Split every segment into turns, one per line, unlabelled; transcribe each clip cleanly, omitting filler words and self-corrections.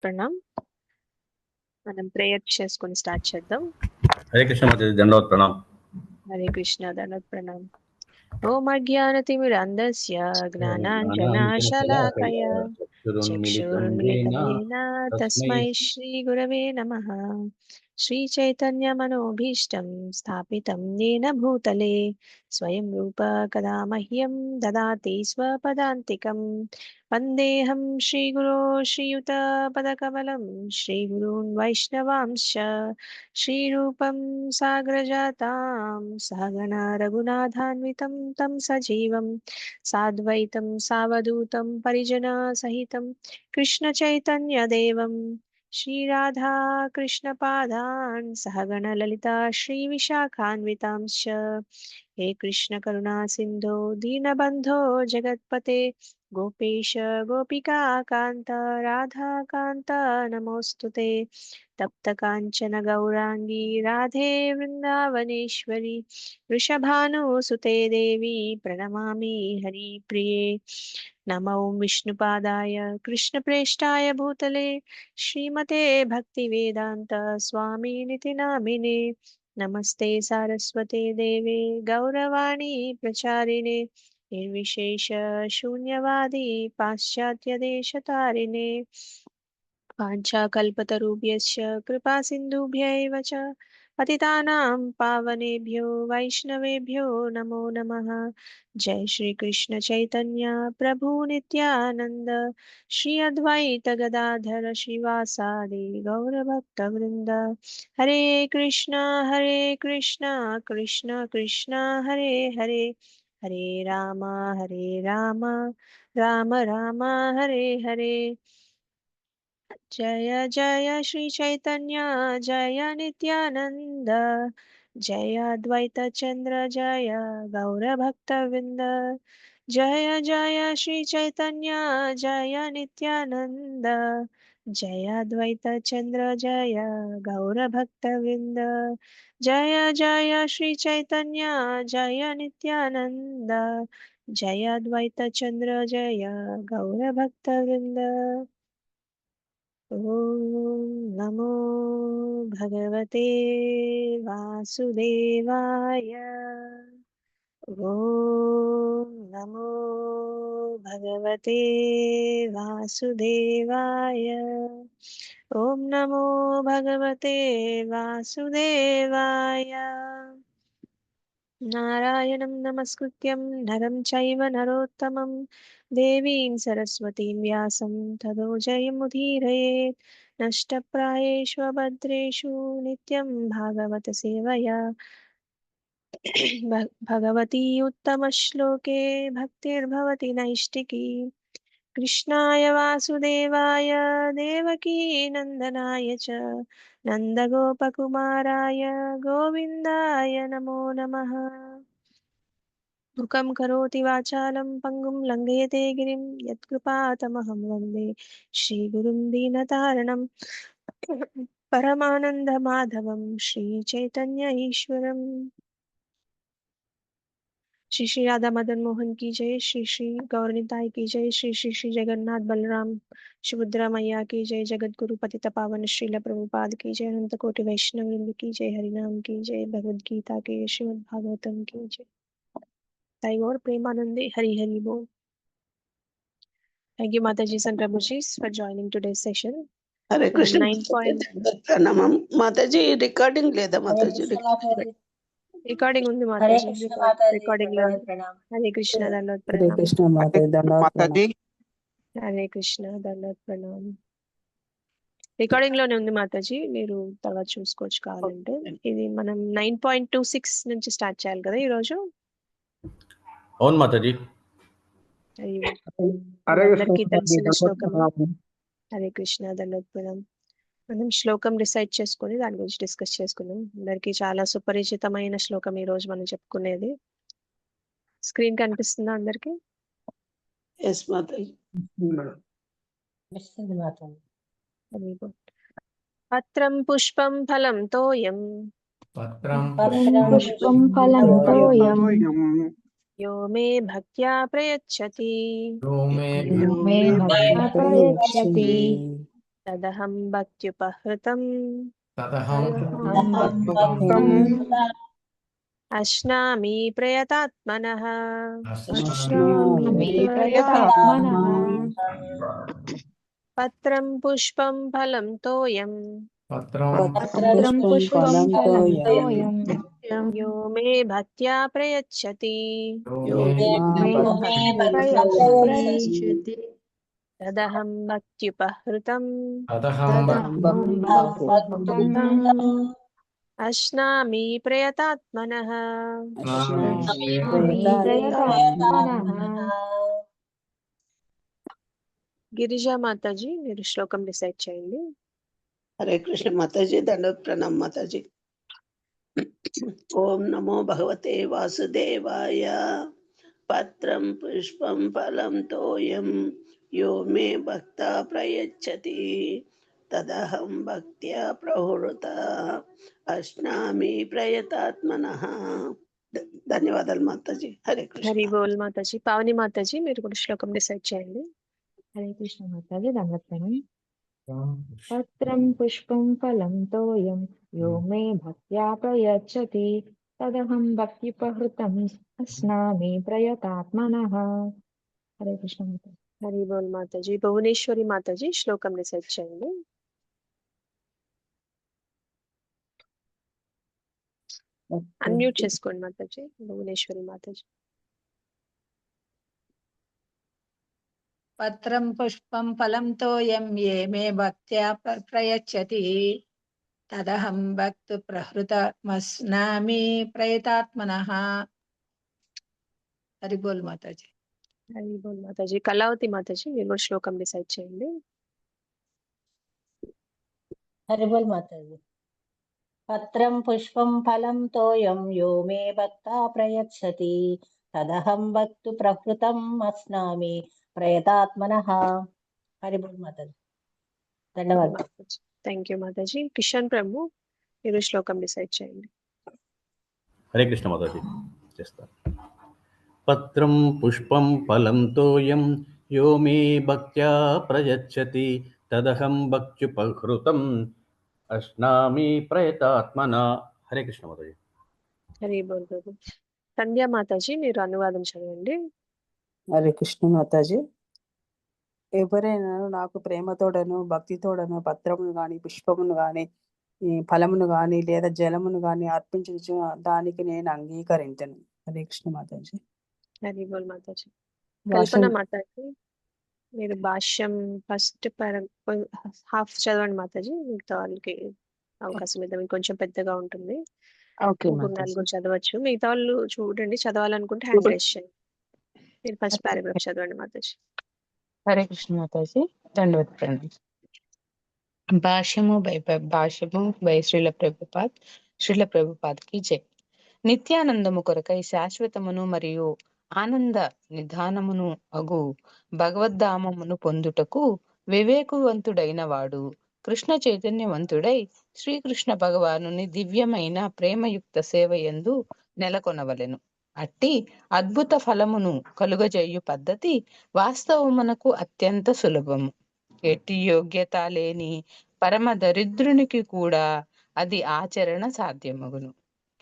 ప్రణామ్. మనం ప్రేయర్ చేసుకొని స్టార్ట్ చేద్దాం.
హరే కృష్ణ మాతాజీ, దండవత్ ప్రణామ్.
హరే కృష్ణ, దండవత్ ప్రణామ్. ఓం అజ్ఞానతిమిరంధస్య జ్ఞానాంజనాశలాకయ చక్షురున్మిలితమేన తస్మై శ్రీ గురవే నమః. శ్రీ చైతన్య మనోభీష్టం స్థాపితం येन భూతలే స్వయం రూప కదా మహ్యం దదాతి స్వపదాంతికం. వందేహం శ్రీగురో శ్రీయుత పదకమలం శ్రీగురూన్ వైష్ణవాంశ్చ శ్రీరూపం సాగ్రజాతాం సహగణ రఘునాథాన్వితం తం సజీవం సాద్వైతం సావధూతం పరిజన సహితం కృష్ణ చైతన్య దేవం శ్రీరాధా కృష్ణ పాదాన్ సహగణ లలితా శ్రీ విశాఖాన్వితాంశ్చ. హే కృష్ణ కరుణా సింధో దీనబంధో జగత్పతే గోపేశ గోపికా కాంత రాధా కాంత నమోస్తుతే. తప్త కాంచన గౌరాంగీ రాధే వృందావనేశ్వరి వృషభానుసుతే దేవి ప్రణమామి హరిప్రియే. నమో విష్ణుపాదాయ కృష్ణప్రేష్టాయ భూతలే శ్రీమతే భక్తివేదాంత స్వామినితి నామినే. నమస్తే సారస్వతే దేవే గౌరవాణి ప్రచారిణే నిర్విశేష శూన్యవాది పాశ్చాత్య దేశతారిణే. వాంఛాకల్పతరుభ్యశ్చ కృపా సింధుభ్యైవ చ పతితానాం పావనేభ్యో వైష్ణవేభ్యో నమో నమః. జై శ్రీ కృష్ణ చైతన్య ప్రభు నిత్యానంద శ్రీ అద్వైత గదాధర శ్రీవాసాది గౌరభక్త వృంద. హరే కృష్ణ కృష్ణ కృష్ణ హరే హరే హరే రామ రామ రామ హరే హరే. జయ జయ శ్రీ చైతన్య జయ నిత్యానంద జయ అద్వైత చంద్ర జయ గౌర భక్త వృంద. జయ జయ శ్రీ చైతన్య జయ నిత్యానంద జయ అద్వైత చంద్ర జయ గౌర భక్త వృంద. జయ జయ శ్రీ చైతన్య జయ నిత్యానంద జయ అద్వైత చంద్ర జయ గౌర భక్త వృంద. ఓం నమో భగవతే వాసుదేవాయ. ఓం నమో భగవతే వాసుదేవాయ. ఓం నమో భగవతే వాసుదేవాయ. నారాయణం నమస్కృత్యం నరం చైవ నరోత్తమం దేవీం సరస్వతీం వ్యాసం తదో జయముదీరయేత్. నష్టప్రాయేషు భద్రేషు నిత్యం భాగవత సేవయా భగవతి ఉత్తమ శ్లోకే భక్తిర్భవతి నైష్టికీ. కృష్ణాయ వాసుదేవాయ దేవకీ నందనాయ చ నందగోపకుమారాయ గోవిందాయ నమో నమః. ముఖం కరోతి వాచాలం పంగుం లంఘయతే గిరిం యత్కృపాతమహం వందే శ్రీగురుం దీనతారణం పరమానంద మాధవం శ్రీ చైతన్య ఈశ్వరం. श्री श्री राधा मदन मोहन की जय. श्री श्री गौरनिताई की जय. श्री श्री श्री जगन्नाथ बलराम सुभद्रा मैया की जय. जगत गुरु पतित पावन श्रील प्रभुपाद की जय. अनंत कोटि वैष्णव वृंद की जय. हरिनाम की जय. भगवद गीता के श्रीमद् भागवतम की जय. ताई और प्रेमानंदे हरि हरि बोल. Thank you Mataji and Prabhuji for joining today's session.
Hare Krishna
9
ప్రణామం మాతాజీ. రికార్డింగ్ లేదా మాతాజీ?
రికార్డింగ్ ఉంది
హరే
మాతాజీ.
కృష్ణ మాతాజీ,
రికార్డింగ్ లో
ప్రణామం.
హరే కృష్ణ దండవత్
హరే
ప్రణామ్.
కృష్ణ మాతాజీ, దండవత్
మాతాజీ
హరే కృష్ణ దండవత్ ప్రణామ్. రికార్డింగ్ లోనే ఉంది మాతాజీ, మీరు తర్వాత చూసుకోవచ్చు కావాలంటే. ఇది మనం 9.26 నుంచి స్టార్ట్ చేయాలి కదా ఈరోజు.
అవును మాతాజీ.
అందరికీ తెలిసిన శ్లోకం. హరే కృష్ణ దండవత్ ప్రణామ్. మనం శ్లోకం డిసైడ్ చేసుకుని దాని గురించి డిస్కస్ చేసుకున్నాం. అందరికి చాలా సుపరిచితమైన శ్లోకం ఈ రోజు మనం చెప్పుకునేది. స్క్రీన్ కనిపిస్తుందా అందరికి?
ఎస్ మాతాజీ.
వస్తుంది మాతాజీ.
పత్రం పుష్పం ఫలం తోయం
పత్రం పుష్పం ఫలం తోయం
యో మే భక్త్యా ప్రయచ్చతి
యో మే భక్త్యా ప్రయచ్చతి
తదహం భక్త్యుపహృతం
తదహం
భక్తం
అశ్నామి ప్రయతాత్మనః.
అశ్నామి ప్రయతాత్మనః
పత్రం పుష్పం ఫలం తోయం
పత్రం
పుష్పం ఫలం తోయం
యో మే భక్త్యా ప్రయచ్చతి
యో మే భక్త్యా ప్రయచ్చతి
తదహం భక్త్యుపహృతం అశ్నామి ప్రయతాత్మనః. గిరిజా మాతాజీ మీరు శ్లోకం డిసైడ్ చేయండి.
హరే కృష్ణ మాతాజీ, దండోత్ ప్రణామ్ మాతాజీ. ఓం నమో భగవతే వాసుదేవాయ. పత్రం పుష్పం ఫలం తోయం యో మే భక్త ప్రయచ్చతి తదహం భక్త్యా ప్రహృత అశ్నామి ప్రయతాత్మనః. ధన్యవాదాలు మాతాజీ. హరే కృష్ణ.
హరి బోల్ మాతాజీ. పావని మాతాజీ మీరు కూడా శ్లోకం డిసైడ్ చేయండి.
హరే కృష్ణ మాతాజీ దండోత్సవం. పత్రం పుష్పం ఫలం తోయం యో మే భక్త్యా ప్రయచ్చతి తదహం భక్త్యుపహృతం అస్నామి ప్రయతాత్మనః. హరే కృష్ణ మాతాజీ.
హరి బోల్ మాతాజీ. భువనేశ్వరి మాతాజీ శ్లోకం డిసైడ్ చేయండి. అన్మ్యూట్ చేసుకోండి మాతాజీ. భువనేశ్వరి మాతాజీ.
పత్రం పుష్పం ఫలం తోయం ఏ మే భక్త్యా ప్రయచ్చతి తదహం భక్తు ప్రహృతమస్నామి ప్రయతాత్మనః. హరి బోల్ మాతాజీ.
హరి బోల్ మాతాజీ. కళావతి మాతాజీ మీరు కూడా శ్లోకం డిసైడ్ చేయండి.
హరి బోల్ మాతాజీ. పత్రం పుష్పం ఫలం తోయం యో మే భక్తా ప్రయచ్చతి తదహం భక్తు ప్రకృతం అస్నామి ప్రయతాత్మనః. హరి బోల్ మాతాజీ. ధన్యవాదాలు.
Thank you Mataji. కిషన్ ప్రభు మీరు శ్లోకం డిసైడ్ చేయండి.
హరే కృష్ణ మాతాజీ చేస్తాను. పత్రం పుష్పం ఫలం తోయం యో మే భక్త్యా ప్రయచ్చతి తదహం భక్త్యుపహృతం అశ్నామి ప్రయతాత్మనా. హరే కృష్ణ మాతాజీ.
హరి బోల్ ప్రభు. సంధ్యా మాతాజీ మీరు అనువాదం చదవండి.
హరే కృష్ణ మాతాజీ. ఎవరైనా నాకు ప్రేమతోడను భక్తితోడను పత్రమును గాని పుష్పమును గాని ఫలమును గాని లేదా జలమును గాని అర్పించు దానికి నేను అంగీకరించను. హరే కృష్ణ మాతాజీ.
హరి బోల్ మాతాజీ. కల్పన మాతాజీ మీరు భాష్యం ఫస్ట్ హాఫ్ చదవండి మాతాజీ. మిగతా వాళ్ళకి అవకాశం ఇద్దాం. మీకు కొంచెం పెద్దగా ఉంటుంది. నలుగురు చదవచ్చు. మిగతా వాళ్ళు చూడండి, చదవాలనుకుంటే హ్యాండ్ రైజ్ చేయండి. మీరు ఫస్ట్ పారాగ్రాఫ్ చదవండి మాతాజీ.
హరే కృష్ణ మాతాజీ దండవత్ ప్రణామం. భాష్యము బై శ్రీల ప్రభుపాద్ కి జై. నిత్యానందము కొరకై శాశ్వతమును మరియు ఆనంద నిధానమును అగు భగవద్ధామమును పొందుటకు వివేకవంతుడైన వాడు కృష్ణ చైతన్యవంతుడై శ్రీకృష్ణ భగవానుని దివ్యమైన ప్రేమయుక్త సేవయందు నెలకొనవలెను. అట్టి అద్భుత ఫలమును కలుగజేయు పద్ధతి వాస్తవమునకు అత్యంత సులభము. ఎట్టి యోగ్యత లేని పరమ దరిద్రునికి కూడా అది ఆచరణ సాధ్యమగును.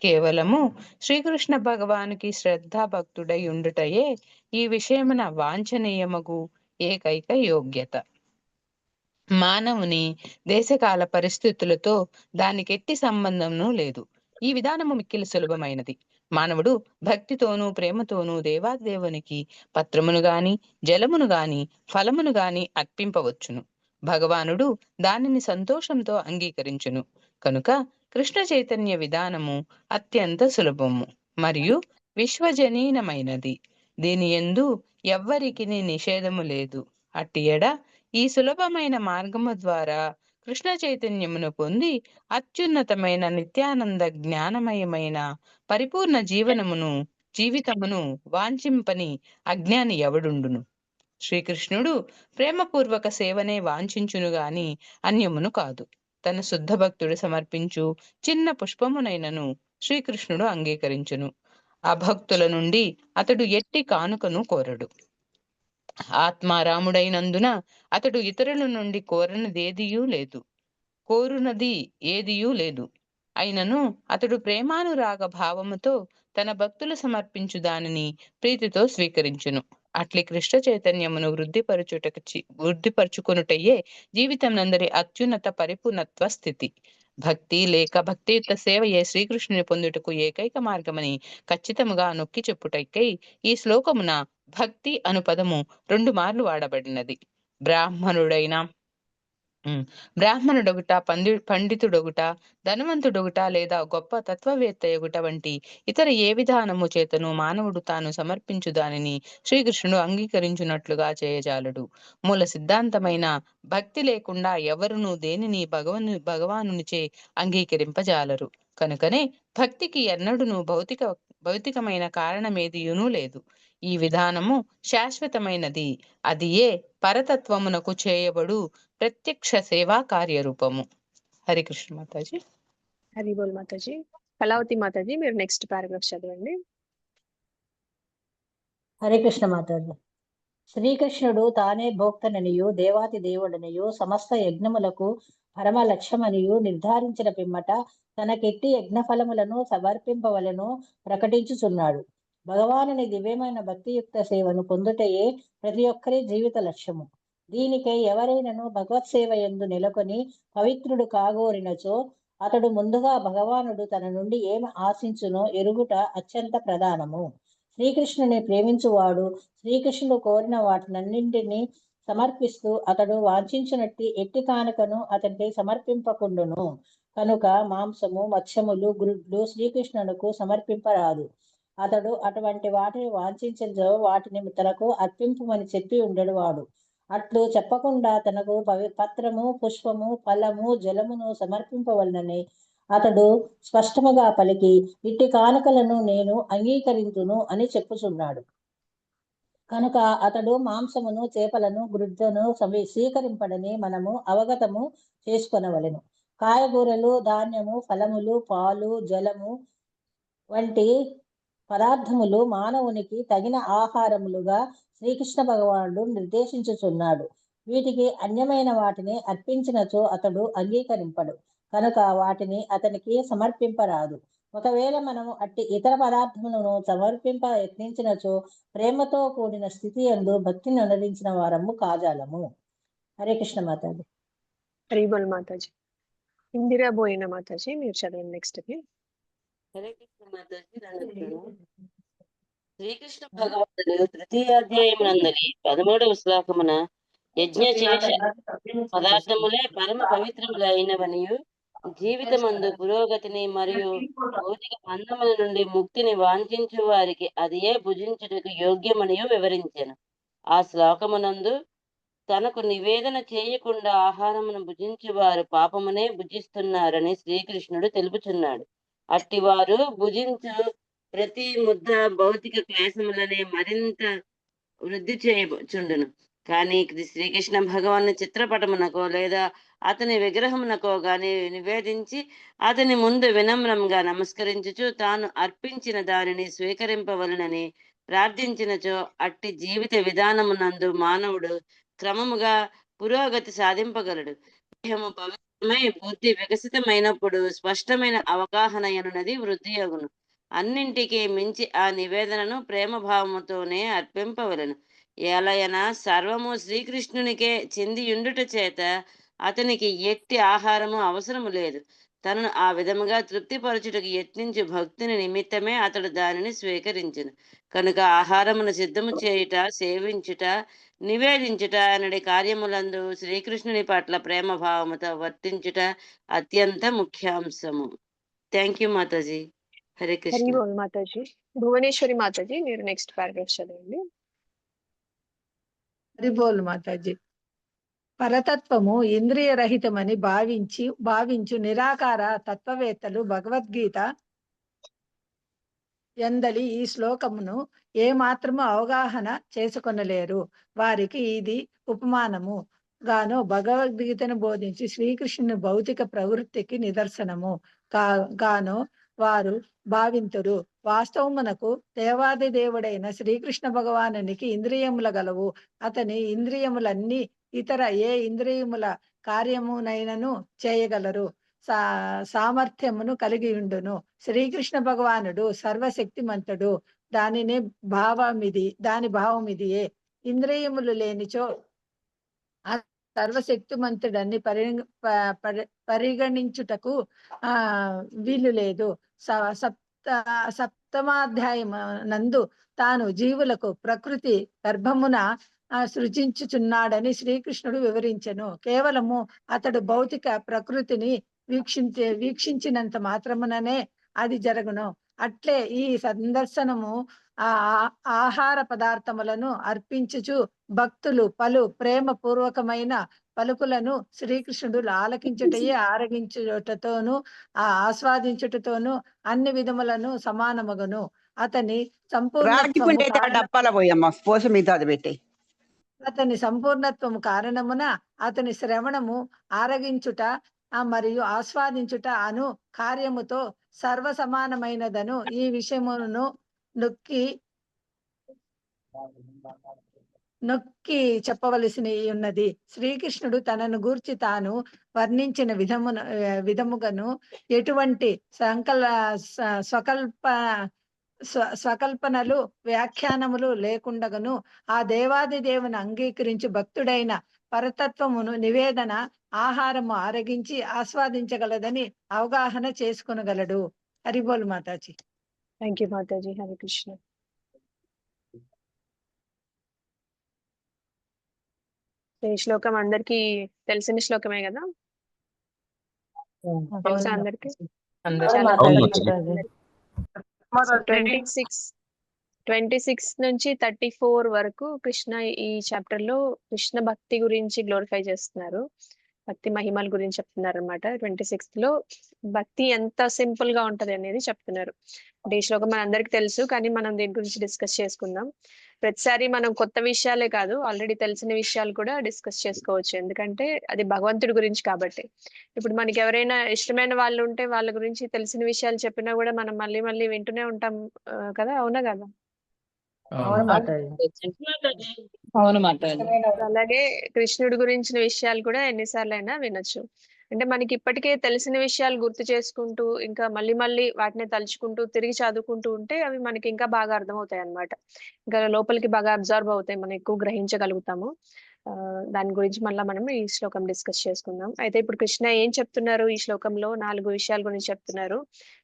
కేవలము శ్రీకృష్ణ భగవానికి శ్రద్ధా భక్తుడై ఉండుటయే ఈ విషయమున వాంఛనీయమగు ఏకైక యోగ్యత. మానవుని దేశకాల పరిస్థితులతో దానికెట్టి సంబంధము లేదు. ఈ విధానము మిక్కిలి సులభమైనది. మానవుడు భక్తితోనూ ప్రేమతోనూ దేవాదేవునికి పత్రమును గాని జలమును గాని ఫలమును గాని అర్పింపవచ్చును. భగవానుడు దానిని సంతోషంతో అంగీకరించును. కనుక కృష్ణ చైతన్య విధానము అత్యంత సులభము మరియు విశ్వజనీనమైనది. దీని యందు ఎవ్వరికి నిషేధము లేదు. అట్టి ఎడ ఈ సులభమైన మార్గము ద్వారా కృష్ణ చైతన్యమును పొంది అత్యున్నతమైన నిత్యానంద జ్ఞానమయమైన పరిపూర్ణ జీవితమును వాంఛింపని అజ్ఞాని ఎవడుండును. శ్రీకృష్ణుడు ప్రేమపూర్వక సేవనే వాంఛించును గాని అన్యమును కాదు. తన శుద్ధ భక్తుడు సమర్పించు చిన్న పుష్పమునైనను శ్రీకృష్ణుడు అంగీకరించును. అభక్తుల నుండి అతడు ఎట్టి కానుకను కోరడు. ఆత్మారాముడైనందున అతడు ఇతరుల నుండి కోరునది ఏదియూ లేదు. అయినను అతడు ప్రేమానురాగ భావముతో తన భక్తులు సమర్పించు దానిని ప్రీతితో స్వీకరించును. అట్లి కృష్ణ చైతన్యమును వృద్ధిపరచుకొనుటయే జీవితం నందరి అత్యున్నత పరిపూర్ణత్వ స్థితి. భక్తి లేక భక్తియుక్త సేవయే శ్రీకృష్ణుని పొందుటకు ఏకైక మార్గమని ఖచ్చితముగా నొక్కి చెప్పుటకై ఈ శ్లోకమున భక్తి అను పదము 2 మార్లు వాడబడినది. బ్రాహ్మణుడొగుట, పండితుడొగుట, ధనవంతుడొగుట లేదా గొప్ప తత్వవేత్త యొగుట వంటి ఇతర ఏ విధానము చేతను మానవుడు తాను సమర్పించు దానిని శ్రీకృష్ణుడు అంగీకరించున్నట్లుగా చేయజాలడు. మూల సిద్ధాంతమైన భక్తి లేకుండా ఎవరునూ దేనిని భగవానునిచే అంగీకరింపజాలరు. కనుకనే భక్తికి ఎన్నడూను భౌతికమైన కారణమేదియునూ లేదు. ఈ విధానము శాశ్వతమైనది. అది ఏ పరతత్వమునకు చేయబడు ప్రత్యక్ష సేవా కార్యరూపము. హరికృష్ణ మాతాజీ.
హరి బోల్ మాతాజీ. కళావతి మాతాజీ, మీరు నెక్స్ట్ పారాగ్రాఫ్ చదవండి.
హరే కృష్ణ మాతాజీ. శ్రీకృష్ణుడు తానే భోక్తననియు దేవాతి దేవుడనియు సమస్త యజ్ఞములకు పరమ లక్ష్యమనియు నిర్ధారించిన పిమ్మట తనకెట్టి యజ్ఞ ఫలములను సమర్పింపవలను ప్రకటించుచున్నాడు. భగవానుని దివ్యమైన భక్తియుక్త సేవను పొందుటయే ప్రతి ఒక్కరి జీవిత లక్ష్యము. దీనికై ఎవరైనను భగవత్ సేవ యందు నెలకొని పవిత్రుడు కాగోరినచో అతడు ముందుగా భగవానుడు తన నుండి ఏమి ఆశించునో ఎరుగుట అత్యంత ప్రధానము. శ్రీకృష్ణుని ప్రేమించువాడు శ్రీకృష్ణుడు కోరిన వాటినన్నింటినీ సమర్పిస్తూ అతడు వాంఛించినట్టి ఎట్టి కానుకను అతనికి సమర్పింపకుండును. కనుక మాంసము, మత్స్యములు, గుడ్లు శ్రీకృష్ణునకు సమర్పింపరాదు. అతడు అటువంటి వాటిని వాంఛించో వాటిని తనకు అర్పింపమని చెప్పి ఉండడు వాడు. అట్లు చెప్పకుండా తనకు పత్రము, పుష్పము, ఫలము, జలమును సమర్పింపవలనని అతడు స్పష్టముగా పలికి ఇట్టి కానుకలను నేను అంగీకరించును అని చెప్పుచున్నాడు. కనుక అతడు మాంసమును, చేపలను, గ్రుడ్లను స్వీకరింపడని మనము అవగతము చేసుకొనవలెను. కాయగూరలు, ధాన్యము, ఫలములు, పాలు, జలము వంటి పదార్థములు మానవునికి తగిన ఆహారములుగా శ్రీకృష్ణ భగవానుడు నిర్దేశించుచున్నాడు. వీటికి అన్యమైన వాటిని అర్పించినచో అతడు అంగీకరింపడు. కనుక వాటిని అతనికి సమర్పింపరాదు. ఒకవేళ మనము అట్టి ఇతర పదార్థములను సమర్పింప యత్నించినచో ప్రేమతో కూడిన స్థితి యందు భక్తిని అనుసరించిన వారము కాజాలము. హరే కృష్ణ మాతాజీ.
హరి బోల్ మాతాజీ. ఇందిరా బోయిన మాతాజీ, మీరు చదవండి నెక్స్ట్.
హరే కృష్ణ మాతాజీ. శ్రీకృష్ణ భగవానుడు తృతీయాధ్యాయమునందలి 13వ శ్లోకమున యజ్ఞశేష పదార్థములే పరమ పవిత్రములైనవనియు జీవితమందు పురోగతిని మరియు భౌతిక బంధముల నుండి ముక్తిని వాంఛించు వారికి అదియే భుజించుటకు యోగ్యమనియు వివరించెను. ఆ శ్లోకమునందు తనకు నివేదన చేయకుండా ఆహారమును భుజించు వారు పాపమునే భుజిస్తున్నారని శ్రీకృష్ణుడు తెలుపుచున్నాడు. అట్టివారు భుజించు ప్రతి ముద్ద భౌతిక క్లేశములనే మరింత వృద్ధి చేయచుండును. కానీ శ్రీకృష్ణ భగవాను చిత్రపటమునకో లేదా అతని విగ్రహమునకో గాని నివేదించి అతని ముందు వినమ్రంగా నమస్కరించుచు తాను అర్పించిన దానిని స్వీకరింపవలనని ప్రార్థించినచో అట్టి జీవిత విధానమునందు మానవుడు క్రమముగా పురోగతి సాధింపగలడు. దేహము పవిత్రమై బుద్ధి వికసితమైనప్పుడు స్పష్టమైన అవగాహన ఎనున్నది వృద్ధి అగును. అన్నింటికీ మించి ఆ నివేదనను ప్రేమభావముతోనే అర్పింపవలను. ఎలయన సర్వము శ్రీకృష్ణునికే చెందియుండుట చేత అతనికి ఎట్టి ఆహారము అవసరము లేదు. తనను ఆ విధముగా తృప్తిపరచుటకు యత్నించు భక్తుని నిమిత్తమే అతడు దానిని స్వీకరించును. కనుక ఆహారమును సిద్ధము చేయుట, సేవించుట, నివేదించుట అనడి కార్యములందు శ్రీకృష్ణుని పట్ల ప్రేమ భావముతో వర్తించుట అత్యంత ముఖ్యాంశము. Thank you Mataji. హరే కృష్ణ.
హరి బోల్ మాతాజీ. భువనేశ్వరి మాతాజీ, మీరు నెక్స్ట్ పారాగ్రాఫ్ చదవండి.
హరి బోల్ మాతాజీ. పరతత్వము ఇంద్రియ రహితమని భావించు నిరాకార తత్వవేత్తలు భగవద్గీత ఎందలి ఈ శ్లోకమును ఏ మాత్రము అవగాహన చేసుకొనలేరు. వారికి ఇది ఉపమానము గాను భగవద్గీతను బోధించి శ్రీకృష్ణుని భౌతిక ప్రవృత్తికి నిదర్శనము గాను వారు భావింతురు. వాస్తవమునకు దేవాది దేవుడైన శ్రీకృష్ణ భగవానునికి ఇంద్రియముల గలవు. అతని ఇంద్రియములన్నీ ఇతర ఏ ఇంద్రియముల కార్యమునైనను చేయగలరు. సామర్థ్యమును కలిగి ఉండును. శ్రీకృష్ణ భగవానుడు సర్వశక్తిమంతుడు. దాని భావం ఇదియే. ఇంద్రియములు లేనిచో సర్వశక్తిమంతుడని పరిగణించుటకు వీలు లేదు. సప్తమాధ్యాయం నందు తాను జీవులకు ప్రకృతి గర్భమున సృజించుచున్నాడని శ్రీకృష్ణుడు వివరించెను. కేవలము అతడు భౌతిక ప్రకృతిని వీక్షించినంత మాత్రముననే అది జరుగును. అట్లే ఈ సందర్శనము ఆహార పదార్థములను అర్పించుచు భక్తులు పలు ప్రేమ పూర్వకమైన పలుకులను శ్రీకృష్ణుడు ఆలకించుటయే ఆరగించుటతోనూ ఆస్వాదించుటతోనూ అన్ని విధములను సమానమగును. అతని సంపూర్ణత్వము కారణమున అతని శ్రవణము, ఆరగించుట మరియు ఆస్వాదించుట అను కార్యముతో సర్వ సమానమైనదను ఈ విషయమును నొక్కి చెప్పవలసి ఉన్నది. శ్రీకృష్ణుడు తనను గూర్చి తాను వర్ణించిన విధముగను ఎటువంటి స్వకల్పనలు వ్యాఖ్యానములు లేకుండగను ఆ దేవాది దేవుని అంగీకరించి భక్తుడైన పరతత్వమును నివేదన ఆహారము ఆరగించి ఆస్వాదించగలదని అవగాహన చేసుకొనగలడు. హరిబోల్ మాతాజీ.
Thank you Mataji. హరే కృష్ణ. ఈ శ్లోకం అందరికి తెలిసిన శ్లోకమే కదా? తెలుసా అందరికి? 26 నుంచి 34 వరకు కృష్ణ ఈ చాప్టర్ లో కృష్ణ భక్తి గురించి గ్లోరిఫై చేస్తున్నారు. భక్తి మహిమల గురించి చెప్తున్నారు అనమాట. 26 లో భక్తి ఎంత సింపుల్ గా ఉంటది అనేది చెప్తున్నారు. అంటే ఈ శ్లోకం మన అందరికి తెలుసు, కానీ మనం దీని గురించి డిస్కస్ చేసుకుందాం. ప్రతిసారి మనం కొత్త విషయాలే కాదు, ఆల్రెడీ తెలిసిన విషయాలు కూడా డిస్కస్ చేసుకోవచ్చు. ఎందుకంటే అది భగవంతుడి గురించి కాబట్టి. ఇప్పుడు మనకి ఎవరైనా ఇష్టమైన వాళ్ళు ఉంటే వాళ్ళ గురించి తెలిసిన విషయాలు చెప్పినా కూడా మనం మళ్ళీ మళ్ళీ వింటూనే ఉంటాం కదా, అవునా కదా?
అవును మాతాజీ.
అలాగే కృష్ణుడి గురించిన విషయాలు కూడా ఎన్నిసార్లు అయినా వినొచ్చు. అంటే మనకి ఇప్పటికే తెలిసిన విషయాలు గుర్తు చేసుకుంటూ ఇంకా మళ్ళీ మళ్ళీ వాటిని తలుచుకుంటూ తిరిగి చదువుకుంటూ ఉంటే అవి మనకి ఇంకా బాగా అర్థమవుతాయి అన్నమాట. ఇంకా లోపలికి బాగా అబ్జర్వ్ అవుతాయి, మనం ఎక్కువ గ్రహించగలుగుతాము. దాని గురించి మళ్ళీ మనం ఈ శ్లోకం డిస్కస్ చేసుకుందాం. అయితే ఇప్పుడు కృష్ణ ఏం చెప్తున్నారు ఈ శ్లోకంలో? 4 విషయాల గురించి చెప్తున్నారు.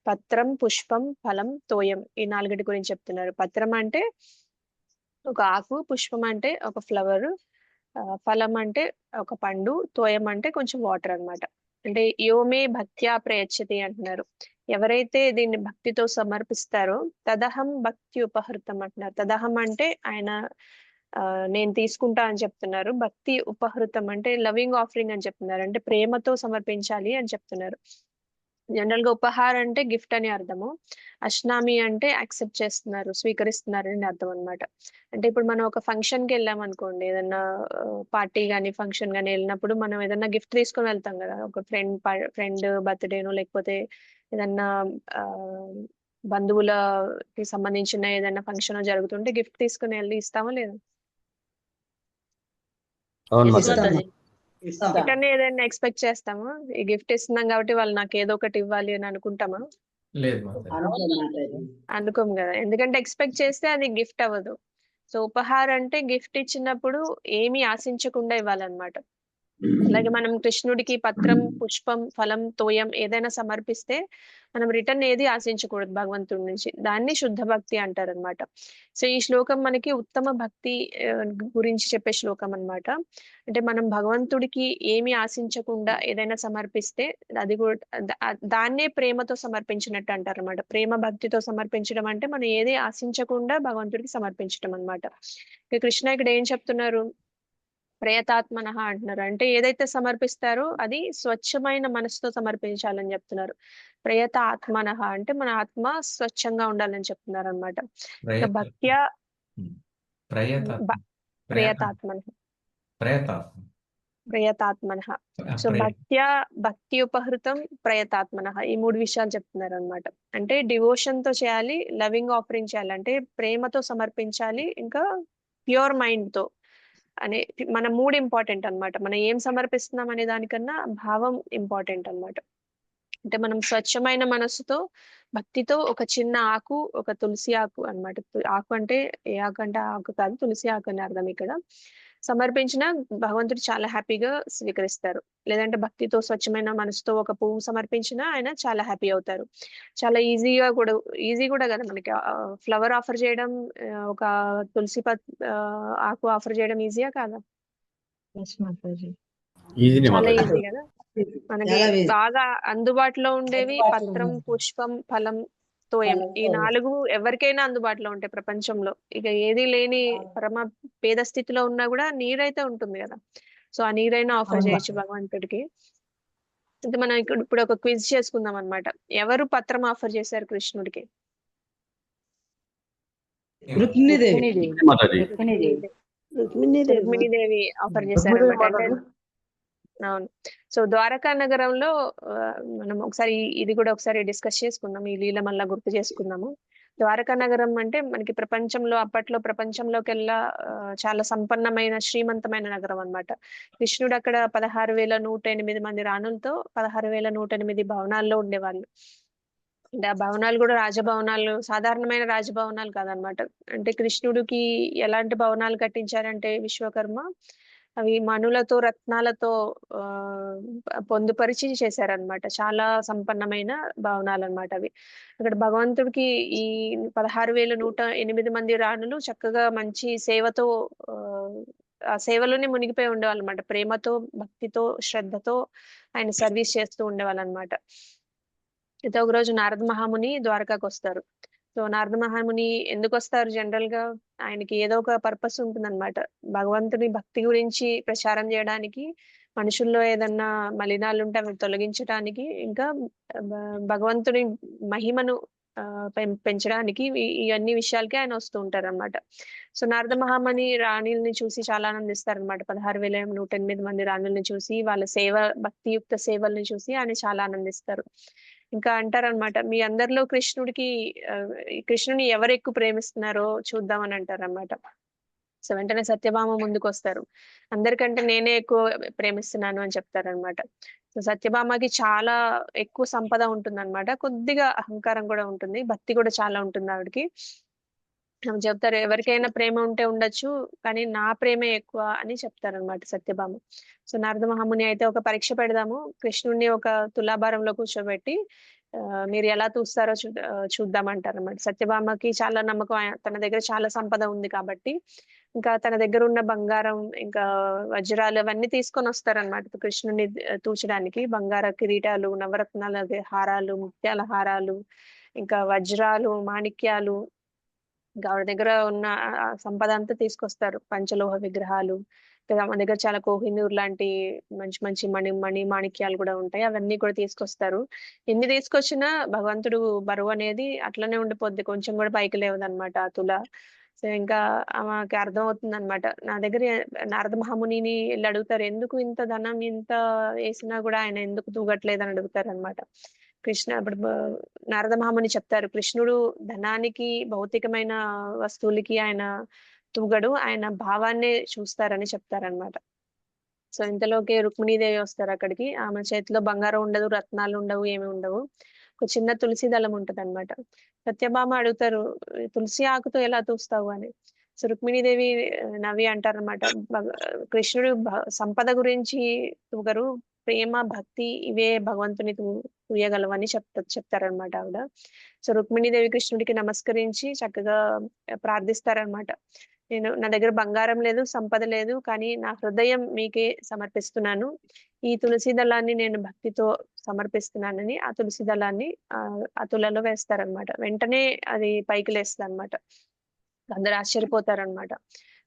పత్రం, పుష్పం, ఫలం, తోయం, ఈ 4 గురించి చెప్తున్నారు. పత్రం అంటే ఒక ఆకు, పుష్పం అంటే ఒక ఫ్లవర్, ఫలం అంటే ఒక పండు, తోయం అంటే కొంచెం వాటర్ అన్నమాట. అంటే యోమే భక్త్యా ప్రయచ్చతి అంటున్నారు. ఎవరైతే దీన్ని భక్తితో సమర్పిస్తారో తదహం భక్తి ఉపహృతం అంటున్నారు. తదహం అంటే ఆయన నేను తీసుకుంటా అని చెప్తున్నారు. భక్తి ఉపహృతం అంటే లవింగ్ ఆఫరింగ్ అని చెప్తున్నారు. అంటే ప్రేమతో సమర్పించాలి అని చెప్తున్నారు. జనరల్ గా ఉపహార్ అంటే గిఫ్ట్ అని అర్థము. అష్నామి అంటే యాక్సెప్ట్ చేస్తున్నారు, స్వీకరిస్తున్నారు అని అర్థం అనమాట. అంటే ఇప్పుడు మనం ఒక ఫంక్షన్ కి వెళ్ళాం అనుకోండి, ఏదన్నా పార్టీ గానీ ఫంక్షన్ గానీ వెళ్ళినప్పుడు మనం ఏదన్నా గిఫ్ట్ తీసుకొని వెళ్తాం కదా. ఒక ఫ్రెండ్ బర్త్డేనో లేకపోతే ఏదన్నా బంధువులకి సంబంధించిన ఏదైనా ఫంక్షన్ జరుగుతుంటే గిఫ్ట్ తీసుకుని వెళ్ళి ఇస్తామా లేదా? రిటర్న్ ఏదైనా ఎక్స్పెక్ట్ చేస్తామా? ఈ గిఫ్ట్ ఇస్తున్నాం కాబట్టి వాళ్ళు నాకు ఏదో ఒకటి ఇవ్వాలి అని అనుకుంటామా? అనుకోం కదా, ఎందుకంటే ఎక్స్పెక్ట్ చేస్తే అది గిఫ్ట్ అవ్వదు. సో ఉపహార్ అంటే గిఫ్ట్ ఇచ్చినప్పుడు ఏమీ ఆశించకుండా ఇవ్వాలన్నమాట. అలాగే మనం కృష్ణుడికి పత్రం, పుష్పం, ఫలం, తోయం ఏదైనా సమర్పిస్తే మనం రిటర్న్ ఏది ఆశించకూడదు భగవంతుడి నుంచి. దాన్ని శుద్ధ భక్తి అంటారు అనమాట. సో ఈ శ్లోకం మనకి ఉత్తమ భక్తి గురించి చెప్పే శ్లోకం అన్నమాట. అంటే మనం భగవంతుడికి ఏమి ఆశించకుండా ఏదైనా సమర్పిస్తే అది కూడా దాన్నే ప్రేమతో సమర్పించినట్టు అంటారు అనమాట. ప్రేమ భక్తితో సమర్పించడం అంటే మనం ఏది ఆశించకుండా భగవంతుడికి సమర్పించడం అనమాట. కృష్ణ ఇక్కడ ఏం చెప్తున్నారు? ప్రయతాత్మనః అంటున్నారు. అంటే ఏదైతే సమర్పిస్తారో అది స్వచ్ఛమైన మనసుతో సమర్పించాలని చెప్తున్నారు. ప్రయతాత్మనః అంటే మన ఆత్మ స్వచ్ఛంగా ఉండాలని చెప్తున్నారు అనమాట. భక్త్యా ప్రయతాత్మనః ప్రయతాత్మన. సో భక్తి ఉపహృతం ప్రయతాత్మన, ఈ 3 విషయాలు చెప్తున్నారు అనమాట. అంటే డివోషన్ తో చేయాలి, లవింగ్ ఆఫరింగ్ చేయాలి, అంటే ప్రేమతో సమర్పించాలి, ఇంకా ప్యూర్ మైండ్ తో అనే మన మూడ్ ఇంపార్టెంట్ అన్నమాట. మనం ఏం సమర్పిస్తున్నాం అనే దానికన్నా భావం ఇంపార్టెంట్ అన్నమాట. అంటే మనం స్వచ్ఛమైన మనసుతో భక్తితో ఒక చిన్న ఆకు, ఒక తులసి ఆకు అన్నమాట. ఆకు అంటే ఏ ఆకు అంటే ఆకు కాదు, తులసి ఆకు అని అర్థం ఇక్కడ. సమర్పించిన భగవంతుడు చాలా హ్యాపీగా స్వీకరిస్తారు. లేదంటే భక్తితో స్వచ్ఛమైన మనసుతో ఒక పువ్వు సమర్పించినా ఆయన చాలా హ్యాపీ అవుతారు. చాలా ఈజీ కూడా కదా మనకి ఫ్లవర్ ఆఫర్ చేయడం, ఒక తులసి ఆకు ఆఫర్ చేయడం ఈజీయా కాదా?
ఎస్ మాతాజీ.
ఈజీనే
చాలా
మాతాజీ.
ఈజీ కదా. మనకి
చాలా easy.
బాగా అందుబాటులో ఉండేవి
అందుబాటులో
పత్రం,
ఉంది.
పుష్పం, ఫలం, తోయం. ఈ
ఫలం,
4 ఎవరికైనా అందుబాటులో ఉంటాయి ప్రపంచంలో. ఇక ఏది లేని పరమ పేద స్థితిలో ఉన్నా కూడా నీరైతే ఉంటుంది కదా. సో ఆ నీరైనా ఆఫర్
అవును
చేయొచ్చు భగవంతుడికి. అంటే మనం ఇప్పుడు ఒక క్విజ్ చేసుకుందాం అన్నమాట. ఎవరు పత్రం ఆఫర్ చేశారు కృష్ణుడికి?
రుక్మిణీదేవి.
మాతాజీ.
రుక్మిణీదేవి
రుక్మిణీదేవి ఆఫర్ చేశారన్నమాట. అంటే అవును. సో ద్వారకా నగరంలో మనం ఒకసారి ఇది కూడా ఒకసారి డిస్కస్ చేసుకుందాం, ఈ లీల మళ్ళా గుర్తు చేసుకుందాము. ద్వారకా నగరం అంటే మనకి ప్రపంచంలో అప్పట్లో ప్రపంచంలోకెల్లా చాలా సంపన్నమైన శ్రీమంతమైన నగరం అన్నమాట. కృష్ణుడు అక్కడ 16,108 మంది రాణులతో 16,108 భవనాల్లో ఉండేవాళ్ళు. అంటే ఆ భవనాలు కూడా రాజభవనాలు, సాధారణమైన రాజభవనాలు కాదనమాట. అంటే కృష్ణుడికి ఎలాంటి భవనాలు కట్టించారంటే విశ్వకర్మ అవి మణులతో, రత్నాలతో పొందుపరిచి చేశారనమాట. చాలా సంపన్నమైన భవనాలు అన్నమాట అవి. అక్కడ భగవంతుడికి ఈ 16,108 మంది రాణులు చక్కగా మంచి సేవతో ఆ సేవలోనే మునిగిపోయి ఉండేవాళ్ళు అనమాట. ప్రేమతో, భక్తితో, శ్రద్ధతో ఆయన సర్వీస్ చేస్తూ ఉండేవాళ్ళు అనమాట. అయితే ఒక రోజు నారద మహాముని ద్వారకాకు వస్తారు. సో నారద మహాముని ఎందుకు వస్తారు? జనరల్ గా ఆయనకి ఏదో ఒక పర్పస్ ఉంటుందన్నమాట. భగవంతుని భక్తి గురించి ప్రచారం చేయడానికి, మనుషుల్లో ఏదన్నా మలినాలు ఉంటే అవి తొలగించడానికి, ఇంకా భగవంతుని మహిమను పెంచడానికి ఈ అన్ని విషయాలకి ఆయన వస్తూ ఉంటారు అనమాట. సో నారద మహాముని రాణుల్ని చూసి చాలా ఆనందిస్తారు అనమాట. 16,108 మంది రాణుల్ని చూసి, వాళ్ళ భక్తియుక్త సేవల్ని చూసి ఆయన చాలా ఆనందిస్తారు. ఇంకా అంటారనమాట, మీ అందరిలో కృష్ణుని ఎవరు ఎక్కువ ప్రేమిస్తున్నారో చూద్దామని అంటారనమాట. సో వెంటనే సత్యభామ ముందుకు వస్తారు. అందరికంటే నేనే ఎక్కువ ప్రేమిస్తున్నాను అని చెప్తారనమాట. సో సత్యభామకి చాలా ఎక్కువ సంపద ఉంటుందన్నమాట. కొద్దిగా అహంకారం కూడా ఉంటుంది, భక్తి కూడా చాలా ఉంటుంది ఆవిడకి. చెప్తారు, ఎవరికైనా ప్రేమ ఉంటే ఉండొచ్చు, కానీ నా ప్రేమే ఎక్కువ అని చెప్తారనమాట సత్యభామ. సో నారద మహాముని అయితే ఒక పరీక్ష పెడదాము, కృష్ణుడిని ఒక తులాభారంలో కూర్చోబెట్టి మీరు ఎలా చూస్తారో చూద్దామంటారన్నమాట. సత్యభామకి చాలా నమ్మకం, తన దగ్గర చాలా సంపద ఉంది కాబట్టి. ఇంకా తన దగ్గర ఉన్న బంగారం, ఇంకా వజ్రాలు అవన్నీ తీసుకొని వస్తారనమాట కృష్ణుని తూచడానికి. బంగార కిరీటాలు, నవరత్నాల హారాలు, ముత్యాల హారాలు, ఇంకా వజ్రాలు, మాణిక్యాలు, ఇంకా ఆవిడ దగ్గర ఉన్న సంపద అంతా తీసుకొస్తారు. పంచలోహ విగ్రహాలు, మన దగ్గర చాలా కోహినూర్ లాంటి మంచి మంచి మణి మాణిక్యాలు కూడా ఉంటాయి, అవన్నీ కూడా తీసుకొస్తారు. ఎన్ని తీసుకొచ్చినా భగవంతుడు బరువు అనేది అట్లనే ఉండిపోద్ది, కొంచెం కూడా పైకి లేవదన్నమాట ఆ తుల. సో ఇంకా ఆమెకి అర్థం అవుతుంది అనమాట. నా దగ్గర నారద మహామునిని వెళ్ళి అడుగుతారు, ఎందుకు ఇంత ధనం ఇంత వేసినా కూడా ఆయన ఎందుకు తూగట్లేదు అని అడుగుతారు అనమాట. ఇప్పుడు నారద మహాముని చెప్తారు, కృష్ణుడు ధనానికి, భౌతికమైన వస్తువులకి ఆయన తూగడు, ఆయన భావాన్నే చూస్తారని చెప్తారనమాట. సో ఇంతలోకి రుక్మిణీదేవి వస్తారు అక్కడికి. ఆమె చేతిలో బంగారం ఉండదు, రత్నాలు ఉండవు, ఏమి ఉండవు. ఒక చిన్న తులసి దళం ఉంటది అనమాట. సత్యభామ అడుగుతారు, తులసి ఆకుతో ఎలా తూస్తావు అని. సో రుక్మిణీదేవి నవ్వి అంటారనమాట, కృష్ణుడు సంపద గురించి తూగరు, ప్రేమ, భక్తి ఇవే భగవంతుని తూయగలవని చెప్తారనమాట ఆవిడ. సో రుక్మిణీదేవి కృష్ణుడికి నమస్కరించి చక్కగా ప్రార్థిస్తారనమాట. నా దగ్గర బంగారం లేదు, సంపద లేదు, కానీ నా హృదయం మీకే సమర్పిస్తున్నాను. ఈ తులసి దళాన్ని నేను భక్తితో సమర్పిస్తున్నానని ఆ తులసి దళాన్ని ఆ తులలో వేస్తారనమాట. వెంటనే అది పైకి లేస్తుంది అనమాట. అందరు ఆశ్చర్యపోతారనమాట.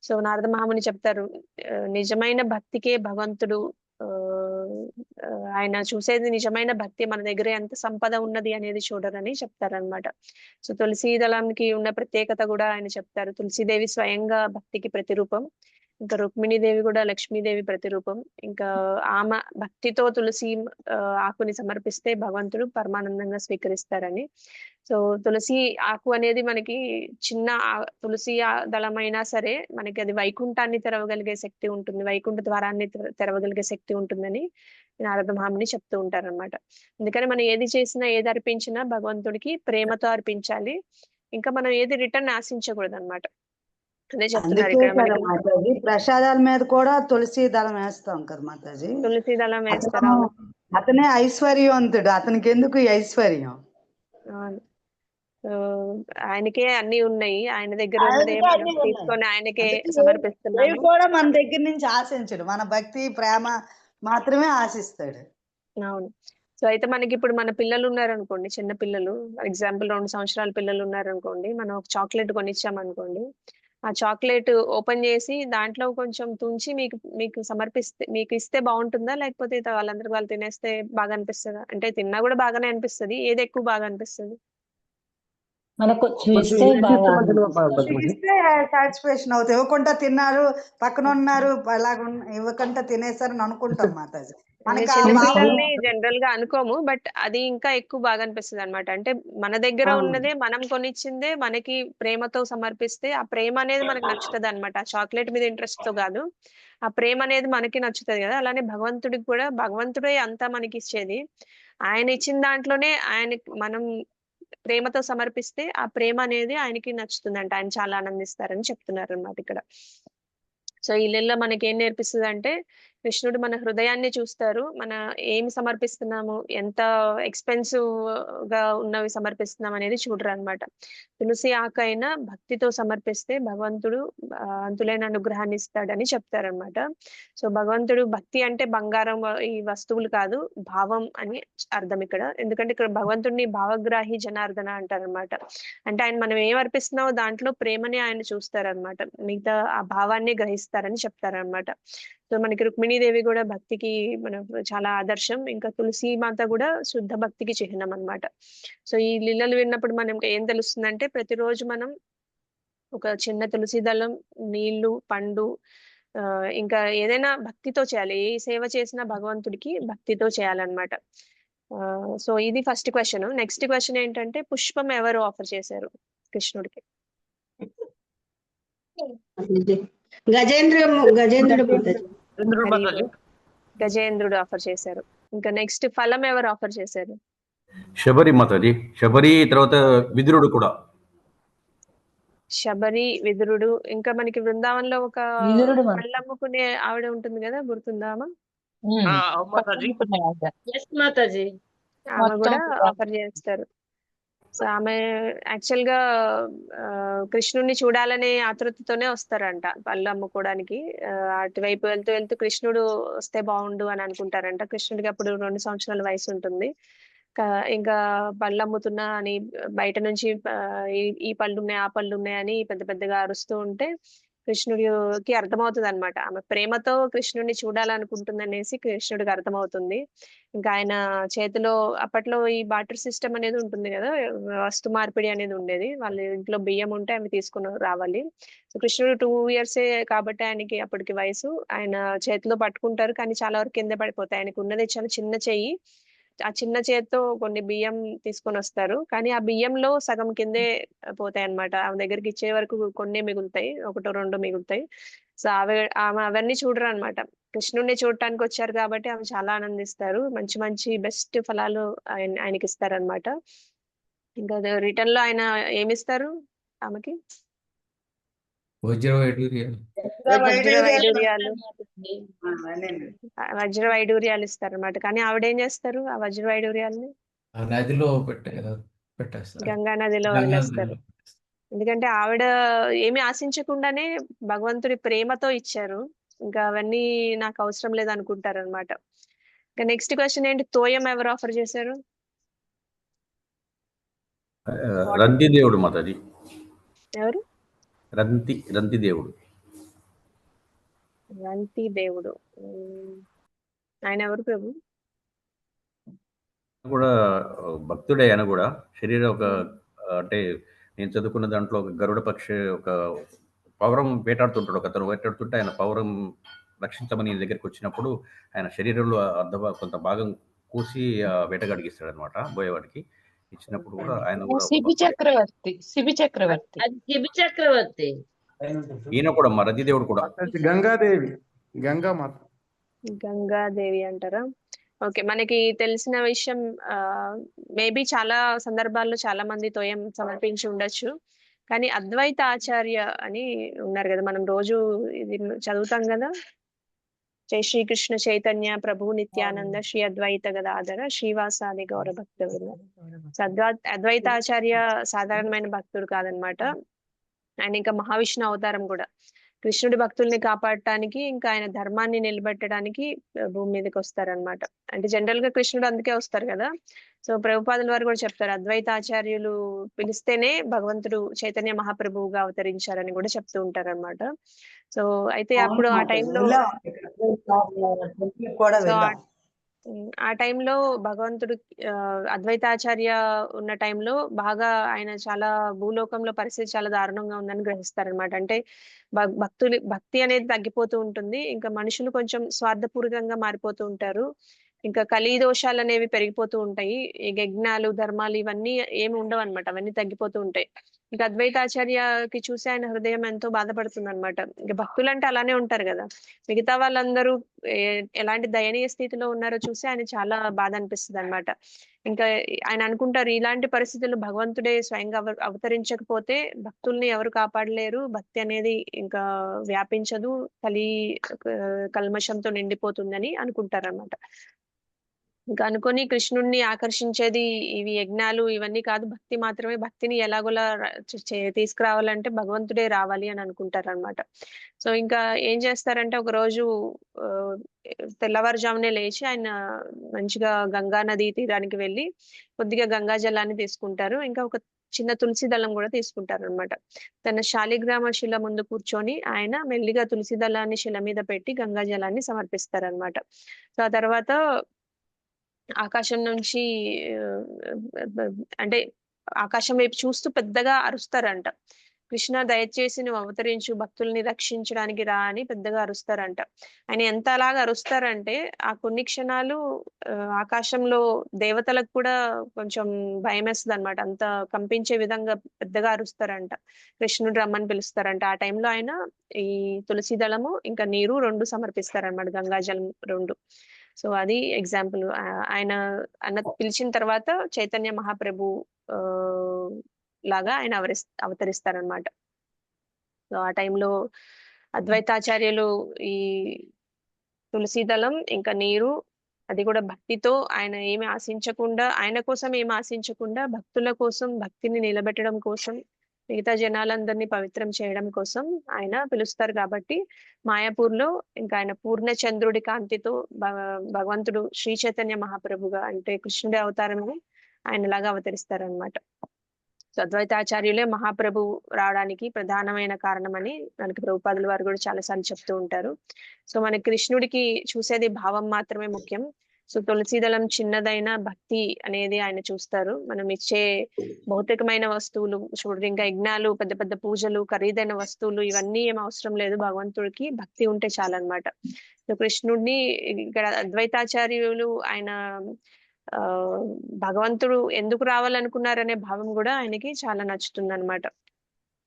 సో నారద మహాముని చెప్తారు, నిజమైన భక్తికే భగవంతుడు ఆయన చూసేది నిజమైన భక్తి, మన దగ్గర ఎంత సంపద ఉన్నది అనేది చూడరని చెప్తారనమాట. సో తులసి దళానికి ఉన్న ప్రత్యేకత కూడా ఆయన చెప్తారు. తులసీదేవి స్వయంగా భక్తికి ప్రతిరూపం. ఇంకా రుక్మిణీదేవి కూడా లక్ష్మీదేవి ప్రతిరూపం. ఇంకా ఆమె భక్తితో తులసి ఆకుని సమర్పిస్తే భగవంతుడు పరమానందంగా స్వీకరిస్తారని. సో తులసి ఆకు అనేది మనకి చిన్న తులసి దళమైనా సరే మనకి అది వైకుంఠాన్ని తెరవగలిగే శక్తి ఉంటుంది, వైకుంఠ ద్వారాన్ని తెరవగలిగే శక్తి ఉంటుందని నారద మహాముని చెప్తూ ఉంటారన్నమాట. అందుకని మనం ఏది చేసినా ఏది అర్పించినా భగవంతుడికి ప్రేమతో అర్పించాలి. ఇంకా మనం ఏది రిటర్న్ ఆశించకూడదు అనమాట. అదే చెప్తున్నారు
అందుకే
ఇక్కడ
కదా
మనకి.
మాతాజీ ప్రసాదాల మీద కూడా తులసి దళం వేస్తాం కదా మాతాజీ.
తులసి దళం వేస్తారు.
అతనే ఐశ్వర్యవంతుడు, అతనికి ఎందుకు ఈ ఐశ్వర్యం?
ఆయనకే అన్ని ఉన్నాయి, ఆయన దగ్గర ఉన్నదే మనం తీసుకొని ఆయనకే
దేవుడు
సమర్పిస్తున్నాము.
కూడా మన దగ్గర నుంచి ఆశించడు, మన భక్తి ప్రేమ మాత్రమే ఆశిస్తాడు.
అవును. సో అయితే మనకి ఇప్పుడు మన పిల్లలు ఉన్నారనుకోండి, చిన్న పిల్లలు, ఫర్ ఎగ్జాంపుల్ 2 సంవత్సరాల పిల్లలు ఉన్నారనుకోండి, మనం ఒక చాక్లెట్ కొనిచ్చామనుకోండి, ఆ చాక్లెట్ ఓపెన్ చేసి దాంట్లో కొంచెం తుంచి మీకు మీకు సమర్పిస్తే మీకు ఇస్తే బాగుంటుందా, లేకపోతే వాళ్ళందరూ వాళ్ళు తినేస్తే బాగా అనిపిస్తుందా? అంటే తిన్నా కూడా బాగానే అనిపిస్తుంది, ఏది ఎక్కువ బాగా అనిపిస్తుంది?
మనకు చూస్తే బాగా
ఇస్తే సాటిస్ఫాక్షన్ అవుతుంది. ఇవ్వకుండా తిన్నారు, పక్కన ఉన్నారు, అలాగ ఇవ్వకుండా తినేసారని అనుకుంటాం మాతాజీ.
చిన్నపిల్లల్ని జనరల్ గా అనుకోము, బట్ అది ఇంకా ఎక్కువ బాగా అనిపిస్తుంది అనమాట. అంటే మన దగ్గర ఉన్నదే మనం కొనిచ్చిందే మనకి ప్రేమతో సమర్పిస్తే ఆ ప్రేమ అనేది మనకు నచ్చుతుంది అనమాట. ఆ చాక్లెట్ మీద ఇంట్రెస్ట్ తో కాదు, ఆ ప్రేమ అనేది మనకి నచ్చుతుంది కదా. అలానే భగవంతుడికి కూడా భగవంతుడే అంతా మనకి ఇచ్చేది, ఆయన ఇచ్చిన దాంట్లోనే మనం ప్రేమతో సమర్పిస్తే ఆ ప్రేమ అనేది ఆయనకి నచ్చుతుందంట, ఆయన చాలా ఆనందిస్తారని చెప్తున్నారు అన్నమాట ఇక్కడ. సో ఈ లీల మనకి ఏం నేర్పిస్తుంది అంటే, కృష్ణుడు మన హృదయాన్ని చూస్తారు, మన ఏమి సమర్పిస్తున్నాము, ఎంత ఎక్స్పెన్సివ్ గా ఉన్నవి సమర్పిస్తున్నాం అనేది చూడరు అనమాట. తులసి ఆకైనా భక్తితో సమర్పిస్తే భగవంతుడు అంతులైన అనుగ్రహాన్ని ఇస్తాడని చెప్తారనమాట. సో భగవంతుడు భక్తి అంటే బంగారం ఈ వస్తువులు కాదు, భావం అని అర్థం ఇక్కడ. ఎందుకంటే ఇక్కడ భగవంతుడిని భావగ్రాహి జనార్దన అంటారనమాట. అంటే ఆయన మనం ఏం అర్పిస్తున్నామో దాంట్లో ప్రేమని ఆయన చూస్తారనమాట, మిగతా ఆ భావాన్ని గ్రహిస్తారని చెప్తారనమాట. సో మనకి రుక్మిణీదేవి కూడా భక్తికి మన చాలా ఆదర్శం, ఇంకా తులసి మాత కూడా శుద్ధ భక్తికి చిహ్నం అన్నమాట. సో ఈ లీలలు విన్నప్పుడు మనం ఏం తెలుస్తుందంటే, ప్రతిరోజు మనం ఒక చిన్న తులసి దళం, నీళ్లు, పండు, ఇంకా ఏదైనా భక్తితో చేయాలి. ఏ సేవ చేసినా భగవంతుడికి భక్తితో చేయాలన్నమాట. సో ఇది ఫస్ట్ క్వశ్చన్. నెక్స్ట్ క్వశ్చన్ ఏంటంటే, పుష్పం ఎవరు ఆఫర్ చేశారు కృష్ణుడికి? గజేంద్రుడు ఆఫర్ చేశారు. ఇంకా నెక్స్ట్ ఫలం ఎవరు ఆఫర్ చేశారు?
శబరి మాతాజీ. శబరి తర్వాత విదురుడు కూడా.
శబరి, విదురుడు. ఇంకా మనకి బృందావనంలో ఒక పళ్ళు అమ్ముకునే ఆవిడ ఉంటుంది కదా, గుర్తుందామా? ఆమె కూడా ఆఫర్ చేస్తారు. సో ఆమె యాక్చువల్ గా కృష్ణుడిని చూడాలనే ఆతృతతోనే వస్తారంట పళ్ళు అమ్ముకోవడానికి. అటువైపు వెళ్తూ వెళ్తూ కృష్ణుడు వస్తే బాగుండు అని అనుకుంటారంట. కృష్ణుడికి అప్పుడు 2 సంవత్సరాల వయసు ఉంటుంది. ఇంకా పళ్ళు అమ్ముతున్నా అని బయట నుంచి ఈ పళ్ళు ఉన్నాయి, ఆ పళ్ళు ఉన్నాయి అని పెద్ద పెద్దగా అరుస్తూ ఉంటే కృష్ణుడికి అర్థమవుతుంది అనమాట, ఆమె ప్రేమతో కృష్ణుడిని చూడాలనుకుంటుందనేసి కృష్ణుడికి అర్థమవుతుంది. ఇంకా ఆయన చేతిలో అప్పట్లో ఈ బాటర్ సిస్టమ్ అనేది ఉంటుంది కదా, వస్తు మార్పిడి అనేది ఉండేది. వాళ్ళ ఇంట్లో బియ్యం ఉంటే అవి తీసుకుని రావాలి. సో కృష్ణుడు 2 years కాబట్టి ఆయనకి అప్పటికి వయసు, ఆయన చేతిలో పట్టుకుంటారు కానీ చాలా వరకు కింద పడిపోతాయి. ఆయనకు ఉన్నది చాలా చిన్న చెయ్యి, ఆ చిన్న చేత్తో కొన్ని బియ్యం తీసుకొని వస్తారు, కానీ ఆ బియ్యంలో సగం కిందే పోతాయి అన్నమాట. ఆమె దగ్గరికి ఇచ్చే వరకు కొన్ని మిగులుతాయి, 1-2 మిగులుతాయి. సో ఆమె అవన్నీ చూడరు అనమాట. కృష్ణుడిని చూడటానికి వచ్చారు కాబట్టి ఆమె చాలా ఆనందిస్తారు, మంచి మంచి బెస్ట్ ఫలాలు ఆయనకి ఇస్తారనమాట. ఇంకా రిటర్న్ లో ఆయన ఏమిస్తారు ఆమెకి? వజ్ర వైడూర్యాలు ఇస్తారు అనమాట. కానీ ఆవిడ ఏం చేస్తారు ఆ వజ్ర వైడూర్యాలని?
నదిలో పెట్టేస్తారు,
గంగా నదిలో వదిలేస్తారు. ఎందుకంటే ఆవిడ ఏమి ఆశించకుండానే భగవంతుడి ప్రేమతో ఇచ్చారు, ఇంకా అవన్నీ నాకు అవసరం లేదు అనుకుంటారు అనమాట. ఇంకా నెక్స్ట్ క్వశ్చన్ ఏంటి, తోయం ఎవరు ఆఫర్ చేశారు?
రంతి దేవుడు మాతాజీ.
ఎవరు?
రంతి దేవుడు.
రంతి దేవుడు ఆయన ఎవరు ప్రభు?
కూడా భక్తుడే. ఆయన కూడా శరీరం ఒక అంటే నేను చదువుకున్న దాంట్లో ఒక గరుడ పక్షి ఒక పౌరం వేటాడుతుంటాడు. ఒకతను వేటాడుతుంటే ఆయన పౌరం రక్షించమని ఈయన దగ్గరికి వచ్చినప్పుడు ఆయన శరీరంలో కొంత భాగం కోసి వేటగాడికి ఇస్తాడనమాట, బోయేవాడికి. ఇచ్చినప్పుడు కూడా ఆయన కూడా ఒక
శిబి
భక్తుడే.
చక్రవర్తి
అది శిబి చక్రవర్తి.
ఈయన కూడా మా రతిదేవుడు కూడా.
గంగాదేవి, గంగామాత.
గంగాదేవి అంటారా? ఓకే. మనకి తెలిసిన విషయం మేబీ చాలా సందర్భాల్లో చాలా మంది తోయం సమర్పించి ఉండొచ్చు. కానీ అద్వైత ఆచార్య అని ఉన్నారు కదా, మనం రోజు ఇది చదువుతాం కదా, జై శ్రీకృష్ణ చైతన్య ప్రభు నిత్యానంద శ్రీ అద్వైత గదాధర శ్రీవాసాది గౌర భక్త అద్వైతాచార్య సాధారణమైన భక్తుడు కాదనమాట. ఆయన ఇంకా మహావిష్ణు అవతారం కూడా. కృష్ణుడి భక్తుల్ని కాపాడటానికి, ఇంకా ఆయన ధర్మాన్ని నిలబెట్టడానికి భూమి మీదకి వస్తారనమాట. అంటే జనరల్ గా కృష్ణుడు అందుకే వస్తారు కదా. సో ప్రభుపాదుల వారు కూడా చెప్తారు, అద్వైతాచార్యులు పిలిస్తేనే భగవంతుడు చైతన్య మహాప్రభువుగా అవతరించారని కూడా చెప్తూ ఉంటారు అనమాట. సో అయితే అప్పుడు ఆ టైంలో ఆ టైంలో భగవంతుడు అద్వైతాచార్య ఉన్న టైంలో బాగా ఆయన చాలా భూలోకంలో పరిస్థితి చాలా దారుణంగా ఉందని గ్రహిస్తారనమాట. అంటే భక్తి అనేది తగ్గిపోతూ ఉంటుంది. ఇంకా మనుషులు కొంచెం స్వార్థపూరితంగా మారిపోతూ ఉంటారు. ఇంకా కలి దోషాలు అనేవి పెరిగిపోతూ ఉంటాయి. ఈ యజ్ఞాలు ధర్మాలు ఇవన్నీ ఏమి ఉండవు అనమాట, అవన్నీ తగ్గిపోతూ ఉంటాయి. ఇంకా అద్వైతాచార్యకి చూసి ఆయన హృదయం ఎంతో బాధపడుతుంది అనమాట. ఇంకా భక్తులు అంటే అలానే ఉంటారు కదా, మిగతా వాళ్ళందరూ ఎలాంటి దయనీయ స్థితిలో ఉన్నారో చూసి ఆయన చాలా బాధ అనిపిస్తుంది అనమాట. ఇంకా ఆయన అనుకుంటారు, ఇలాంటి పరిస్థితుల్లో భగవంతుడే స్వయంగా అవతరించకపోతే భక్తుల్ని ఎవరు కాపాడలేరు, భక్తి అనేది ఇంకా వ్యాపించదు, కల్మషంతో నిండిపోతుందని అనుకుంటారు అనమాట. ఇంకా అనుకొని కృష్ణుణ్ణి ఆకర్షించేది ఇవి యజ్ఞాలు ఇవన్నీ కాదు, భక్తి మాత్రమే. భక్తిని ఎలాగోలా తీసుకురావాలంటే భగవంతుడే రావాలి అని అనుకుంటారు అనమాట. సో ఇంకా ఏం చేస్తారంటే, ఒక రోజు తెల్లవారుజామునే లేచి ఆయన మంచిగా గంగా నది తీరానికి వెళ్ళి కొద్దిగా గంగా జలాన్ని తీసుకుంటారు. ఇంకా ఒక చిన్న తులసి దళం కూడా తీసుకుంటారు అనమాట. తన శాలిగ్రామ శిల ముందు కూర్చొని ఆయన మెల్లిగా తులసి దళాన్ని శిల మీద పెట్టి గంగా జలాన్ని సమర్పిస్తారనమాట. సో ఆ తర్వాత ఆకాశం నుంచి అంటే ఆకాశం వైపు చూస్తూ పెద్దగా అరుస్తారంట, కృష్ణ దయచేసి నువ్వు అవతరించు, భక్తుల్ని రక్షించడానికి రా అని పెద్దగా అరుస్తారంట. ఆయన ఎంత అలాగా అరుస్తారంటే ఆ కొన్ని క్షణాలు ఆకాశంలో దేవతలకు కూడా కొంచెం భయం వేస్తుంది అనమాట. అంత కంపించే విధంగా పెద్దగా అరుస్తారంట, కృష్ణుడు రమ్మని పిలుస్తారంట. ఆ టైంలో ఆయన ఈ తులసి దళము ఇంకా నీరు రెండు సమర్పిస్తారనమాట, గంగాజలం రెండు. సో అది ఎగ్జాంపుల్. ఆయన పిలిచిన తర్వాత చైతన్య మహాప్రభు లాగా ఆయన అవతరిస్తారనమాట. సో ఆ టైంలో అద్వైతాచార్యులు ఈ తులసి దళం ఇంకా నీరు, అది కూడా భక్తితో, ఆయన ఏమి ఆశించకుండా, ఆయన కోసం ఏమి ఆశించకుండా భక్తుల కోసం, భక్తిని నిలబెట్టడం కోసం, మిగతా జనాలందరినీ పవిత్రం చేయడం కోసం ఆయన పిలుస్తారు. కాబట్టి మాయాపూర్లో ఇంకా ఆయన పూర్ణ చంద్రుడి కాంతితో భగవంతుడు శ్రీ చైతన్య మహాప్రభుగా, అంటే కృష్ణుడి అవతారంలో ఆయన లాగా అవతరిస్తారనమాట. సో అద్వైతాచార్యులే మహాప్రభు రావడానికి ప్రధానమైన కారణమని మనకి ప్రభుపాదుల వారు కూడా చాలాసార్లు చెప్తూ ఉంటారు. సో మన కృష్ణుడికి చూసేది భావం మాత్రమే ముఖ్యం. సో తులసీదళం చిన్నదైన భక్తి అనేది ఆయన చూస్తారు. మనం ఇచ్చే భౌతికమైన వస్తువులు చూడండి, ఇంకా యజ్ఞాలు, పెద్ద పెద్ద పూజలు, ఖరీదైన వస్తువులు ఇవన్నీ ఏం అవసరం లేదు, భగవంతుడికి భక్తి ఉంటే చాలన్నమాట. సో కృష్ణుడిని ఇక్కడ అద్వైతాచార్యులు ఆయన భగవంతుడు ఎందుకు రావాలనుకున్నారనే భావం కూడా ఆయనకి చాలా నచ్చుతుంది అనమాట.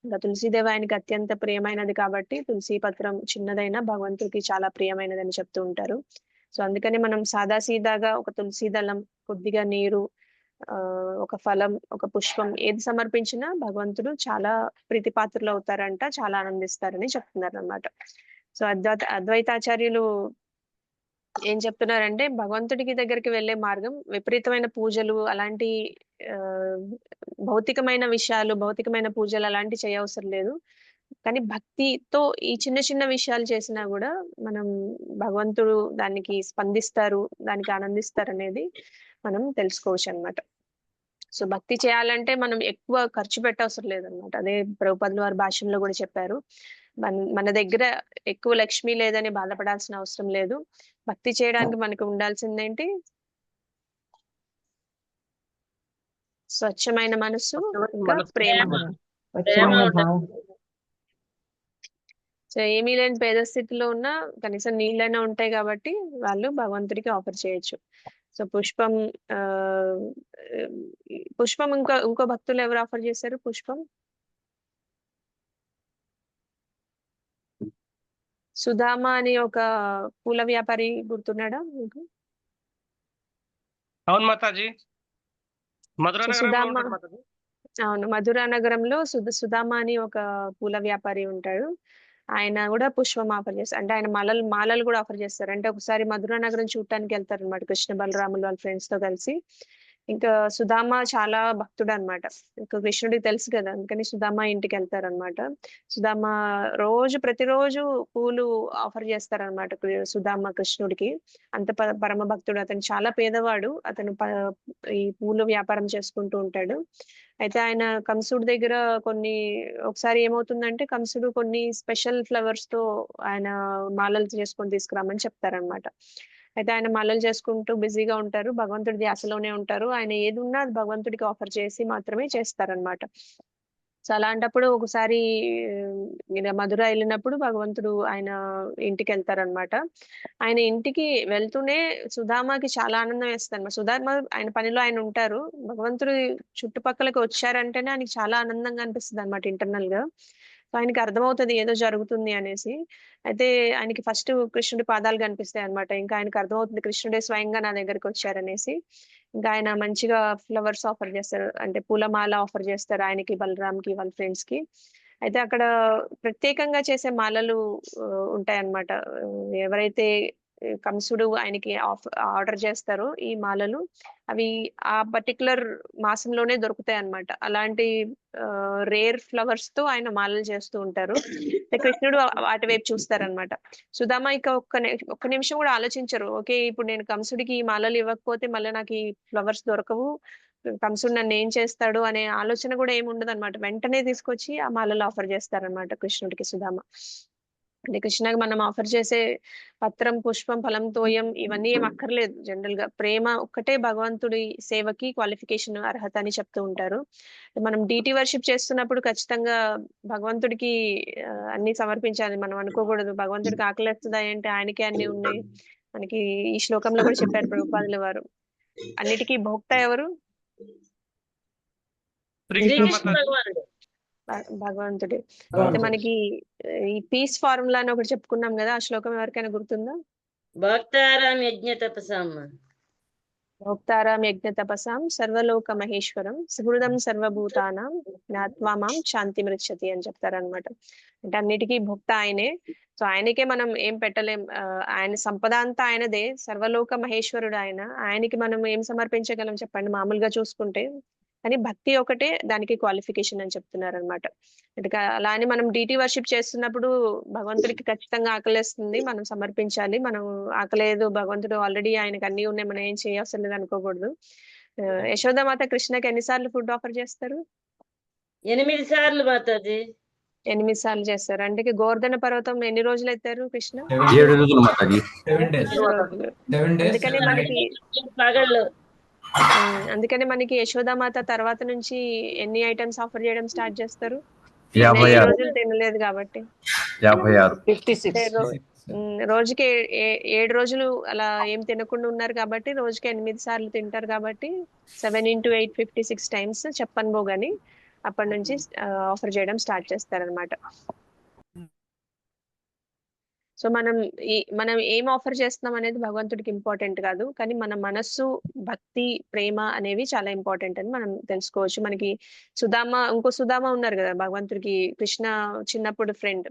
ఇంకా తులసీదేవి ఆయనకి అత్యంత ప్రియమైనది కాబట్టి తులసి పత్రం చిన్నదైనా భగవంతుడికి చాలా ప్రియమైనది అని చెప్తూ ఉంటారు. సో అందుకని మనం సాదాసీదాగా ఒక తులసి దళం, కొద్దిగా నీరు, ఒక ఫలం, ఒక పుష్పం ఏది సమర్పించినా భగవంతుడు చాలా ప్రీతిపాత్రులు అవుతారంట, చాలా ఆనందిస్తారని చెప్తున్నారు అనమాట. సో అద్వైతాచార్యులు ఏం చెప్తున్నారంటే, భగవంతుడికి దగ్గరికి వెళ్లే మార్గం విపరీతమైన పూజలు, అలాంటి భౌతికమైన విషయాలు, భౌతికమైన పూజలు అలాంటి చేయవసరం లేదు. కానీ భక్తితో ఈ చిన్న చిన్న విషయాలు చేసినా కూడా మనం భగవంతుడు దానికి స్పందిస్తారు, దానికి ఆనందిస్తారు అనేది మనం తెలుసుకోవచ్చు అన్నమాట. సో భక్తి చేయాలంటే మనం ఎక్కువ ఖర్చు పెట్టవసరం లేదన్నమాట. అదే ప్రభుపాదుల వారి భాషల్లో కూడా చెప్పారు, మన దగ్గర ఎక్కువ లక్ష్మి లేదని బాధపడాల్సిన అవసరం లేదు. భక్తి చేయడానికి మనకు ఉండాల్సిందేంటి? స్వచ్ఛమైన మనసు, ఇంకా ప్రేమ. సో ఏమీ లేని పేద స్థితిలో ఉన్న కనీసం నీళ్ళైనా ఉంటాయి కాబట్టి వాళ్ళు భగవంతుడికి ఆఫర్ చేయొచ్చు. సో పుష్పం పుష్పం ఇంకో భక్తులు ఎవరు ఆఫర్ చేశారు పుష్పం? సుధామ అని ఒక పూల వ్యాపారి గుర్తున్నాడా మీకు?
అవును మాతాజీ, మధుర
సో
నగరంలో
సుధామ
ఉంటాడు మాతాజీ.
అవును, మధుర నగరంలో సుధామ అని ఒక పూల వ్యాపారి ఉంటాడు. ఆయన కూడా పుష్పం ఆఫర్ చేస్తారు. అంటే ఆయన మాలలు కూడా ఆఫర్ చేస్తారు. అంటే ఒకసారి మధుర నగరం చూడటానికి వెళ్తారు అనమాట కృష్ణ బలరాములు వాళ్ళ ఫ్రెండ్స్ తో కలిసి. ఇంకా సుధామ చాలా భక్తుడు అనమాట. ఇంకా కృష్ణుడికి తెలుసు కదా, అందుకని సుధామ ఇంటికి వెళ్తారనమాట. సుధామ ప్రతిరోజు పూలు ఆఫర్ చేస్తారనమాట సుధామ కృష్ణుడికి. అంత పరమ భక్తుడు. అతను చాలా పేదవాడు. అతను ఈ పూలు వ్యాపారం చేసుకుంటూ ఉంటాడు. అయితే ఆయన కంసుడి దగ్గర ఒకసారి ఏమవుతుందంటే కంసుడు కొన్ని స్పెషల్ ఫ్లవర్స్ తో ఆయన మాలలు చేసుకొని తీసుకురామని చెప్తారనమాట. అయితే ఆయన మాలలు చేసుకుంటూ బిజీగా ఉంటారు, భగవంతుడి ధ్యాసలోనే ఉంటారు. ఆయన ఏది ఉన్నా అది భగవంతుడికి ఆఫర్ చేసి మాత్రమే చేస్తారనమాట. సో అలాంటప్పుడు ఒకసారి మధుర వెళ్ళినప్పుడు భగవంతుడు ఆయన ఇంటికి వెళ్తారనమాట. ఆయన ఇంటికి వెళ్తూనే సుధామకి చాలా ఆనందం వేస్తుంది అనమాట. సుధామ ఆయన పనిలో ఆయన ఉంటారు, భగవంతుడు చుట్టుపక్కలకి వచ్చారంటేనే ఆయనకి చాలా ఆనందంగా అనిపిస్తుంది అనమాట ఇంటర్నల్ గా. ఆయనకి అర్థమవుతుంది ఏదో జరుగుతుంది అనేసి. అయితే ఆయనకి ఫస్ట్ కృష్ణుడి పాదాలు కనిపిస్తాయి అనమాట. ఇంకా ఆయనకి అర్థమవుతుంది కృష్ణుడే స్వయంగా నా దగ్గరికి వచ్చారనేసి. ఇంకా ఆయన మంచిగా ఫ్లవర్స్ ఆఫర్ చేస్తారు, అంటే పూలమాల ఆఫర్ చేస్తారు ఆయనకి, బలరామ్కి, వాళ్ళ ఫ్రెండ్స్ కి. అయితే అక్కడ ప్రత్యేకంగా చేసే మాలలు ఉంటాయన్నమాట. ఎవరైతే కంసుడు ఆయనకి ఆర్డర్ చేస్తారో ఈ మాలలు, అవి ఆ పర్టికులర్ మాసంలోనే దొరుకుతాయి అన్నమాట. అలాంటి రేర్ ఫ్లవర్స్ తో ఆయన మాలలు చేస్తూ ఉంటారు. కృష్ణుడు వాటి వైపు చూస్తారనమాట. సుధామ ఇక ఒక్క నిమిషం కూడా ఆలోచించరు. ఓకే, ఇప్పుడు నేను కంసుడికి ఈ మాలలు ఇవ్వకపోతే మళ్ళీ నాకు ఈ ఫ్లవర్స్ దొరకవు, కంసుడు నన్ను ఏం చేస్తాడు అనే ఆలోచన కూడా ఏమి ఉండదు అనమాట. వెంటనే తీసుకొచ్చి ఆ మాలలు ఆఫర్ చేస్తారనమాట కృష్ణుడికి సుధామ. అంటే కృష్ణకి మనం ఆఫర్ చేసే పత్రం, పుష్పం, ఫలం, తోయం ఇవన్నీ ఏం అక్కర్లేదు. జనరల్ గా ప్రేమ ఒక్కటే భగవంతుడి సేవకి క్వాలిఫికేషన్, అర్హత అని చెప్తూ ఉంటారు. మనం డీటీ వర్షిప్ చేస్తున్నప్పుడు ఖచ్చితంగా భగవంతుడికి అన్ని సమర్పించాలి. మనం అనుకోకూడదు భగవంతుడికి ఆకలిస్తుందా అంటే ఆయనకే అన్ని ఉన్నాయి. మనకి ఈ శ్లోకంలో కూడా చెప్పారు ప్రభుపాదుల వారు. అన్నిటికీ భోక్త ఎవరు?
శ్రీకృష్ణ భగవానుడు,
భగవంతుడే. అయితే మనకి ఈ పీస్ ఫార్ములా అని ఒకటి చెప్పుకున్నాం కదా, ఆ శ్లోకం ఎవరికైనా గుర్తుందా?
భక్తారాం యజ్ఞ తపసాం,
భోక్తారాం యజ్ఞ తపసాం సర్వలోక మహేశ్వరం సుహృదం సర్వభూతానాం జ్ఞాత్వా మాం శాంతి మృచ్చతి అని చెప్తారనమాట. అంటే అన్నిటికీ భోక్త ఆయనే. సో ఆయనకే మనం ఏం పెట్టలేం. ఆయన సంపద అంతా ఆయనదే, సర్వలోక మహేశ్వరుడు ఆయన. ఆయనకి మనం ఏం సమర్పించగలం చెప్పండి మామూలుగా చూసుకుంటే. కానీ భక్తి ఒకటే దానికి క్వాలిఫికేషన్ అని చెప్తున్నారు అనమాట. అంటే అలా అని మనం డీటీ వర్షిప్ చేస్తున్నప్పుడు భగవంతుడికి ఖచ్చితంగా ఆకలేస్తుంది, మనం సమర్పించాలి. మనం ఆకలేదు, భగవంతుడు ఆల్రెడీ ఆయనకి అన్ని ఉన్నాయి, మనం ఏం చేయవసరం లేదు అనుకోకూడదు. యశోదామాత కృష్ణకి ఎన్నిసార్లు ఫుడ్ ఆఫర్ చేస్తారు?
8 సార్లు మాతాజీ.
8 సార్లు చేస్తారు. అంటే గోవర్ధన పర్వతం ఎన్ని రోజులు ఎత్తారు కృష్ణ?
7 రోజులు మాతాజీ.
7 రోజులు. అందుకని మనకి
పగళ్ళు.
అందుకని మనకి యశోదామాత తర్వాత నుంచి ఎన్ని ఐటమ్స్ ఆఫర్ చేయడం స్టార్ట్ చేస్తారు?
56
రోజులు తినలేదు కాబట్టి
56
రోజుకి 7 రోజులు అలా ఏం తినకుండా ఉన్నారు కాబట్టి రోజుకి 8 సార్లు తింటారు కాబట్టి 7 into 8 56 టైమ్స్ చెప్పన్ భోగని అప్పటి నుంచి ఆఫర్ చేయడం స్టార్ట్ చేస్తారనమాట. సో మనం ఏం ఆఫర్ చేస్తున్నాం అనేది భగవంతుడికి ఇంపార్టెంట్ కాదు, కానీ మన మనస్సు, భక్తి, ప్రేమ అనేవి చాలా ఇంపార్టెంట్ అని మనం తెలుసుకోవచ్చు. మనకి ఇంకో సుధామ ఉన్నారు కదా భగవంతుడికి, కృష్ణ చిన్నప్పుడు ఫ్రెండ్.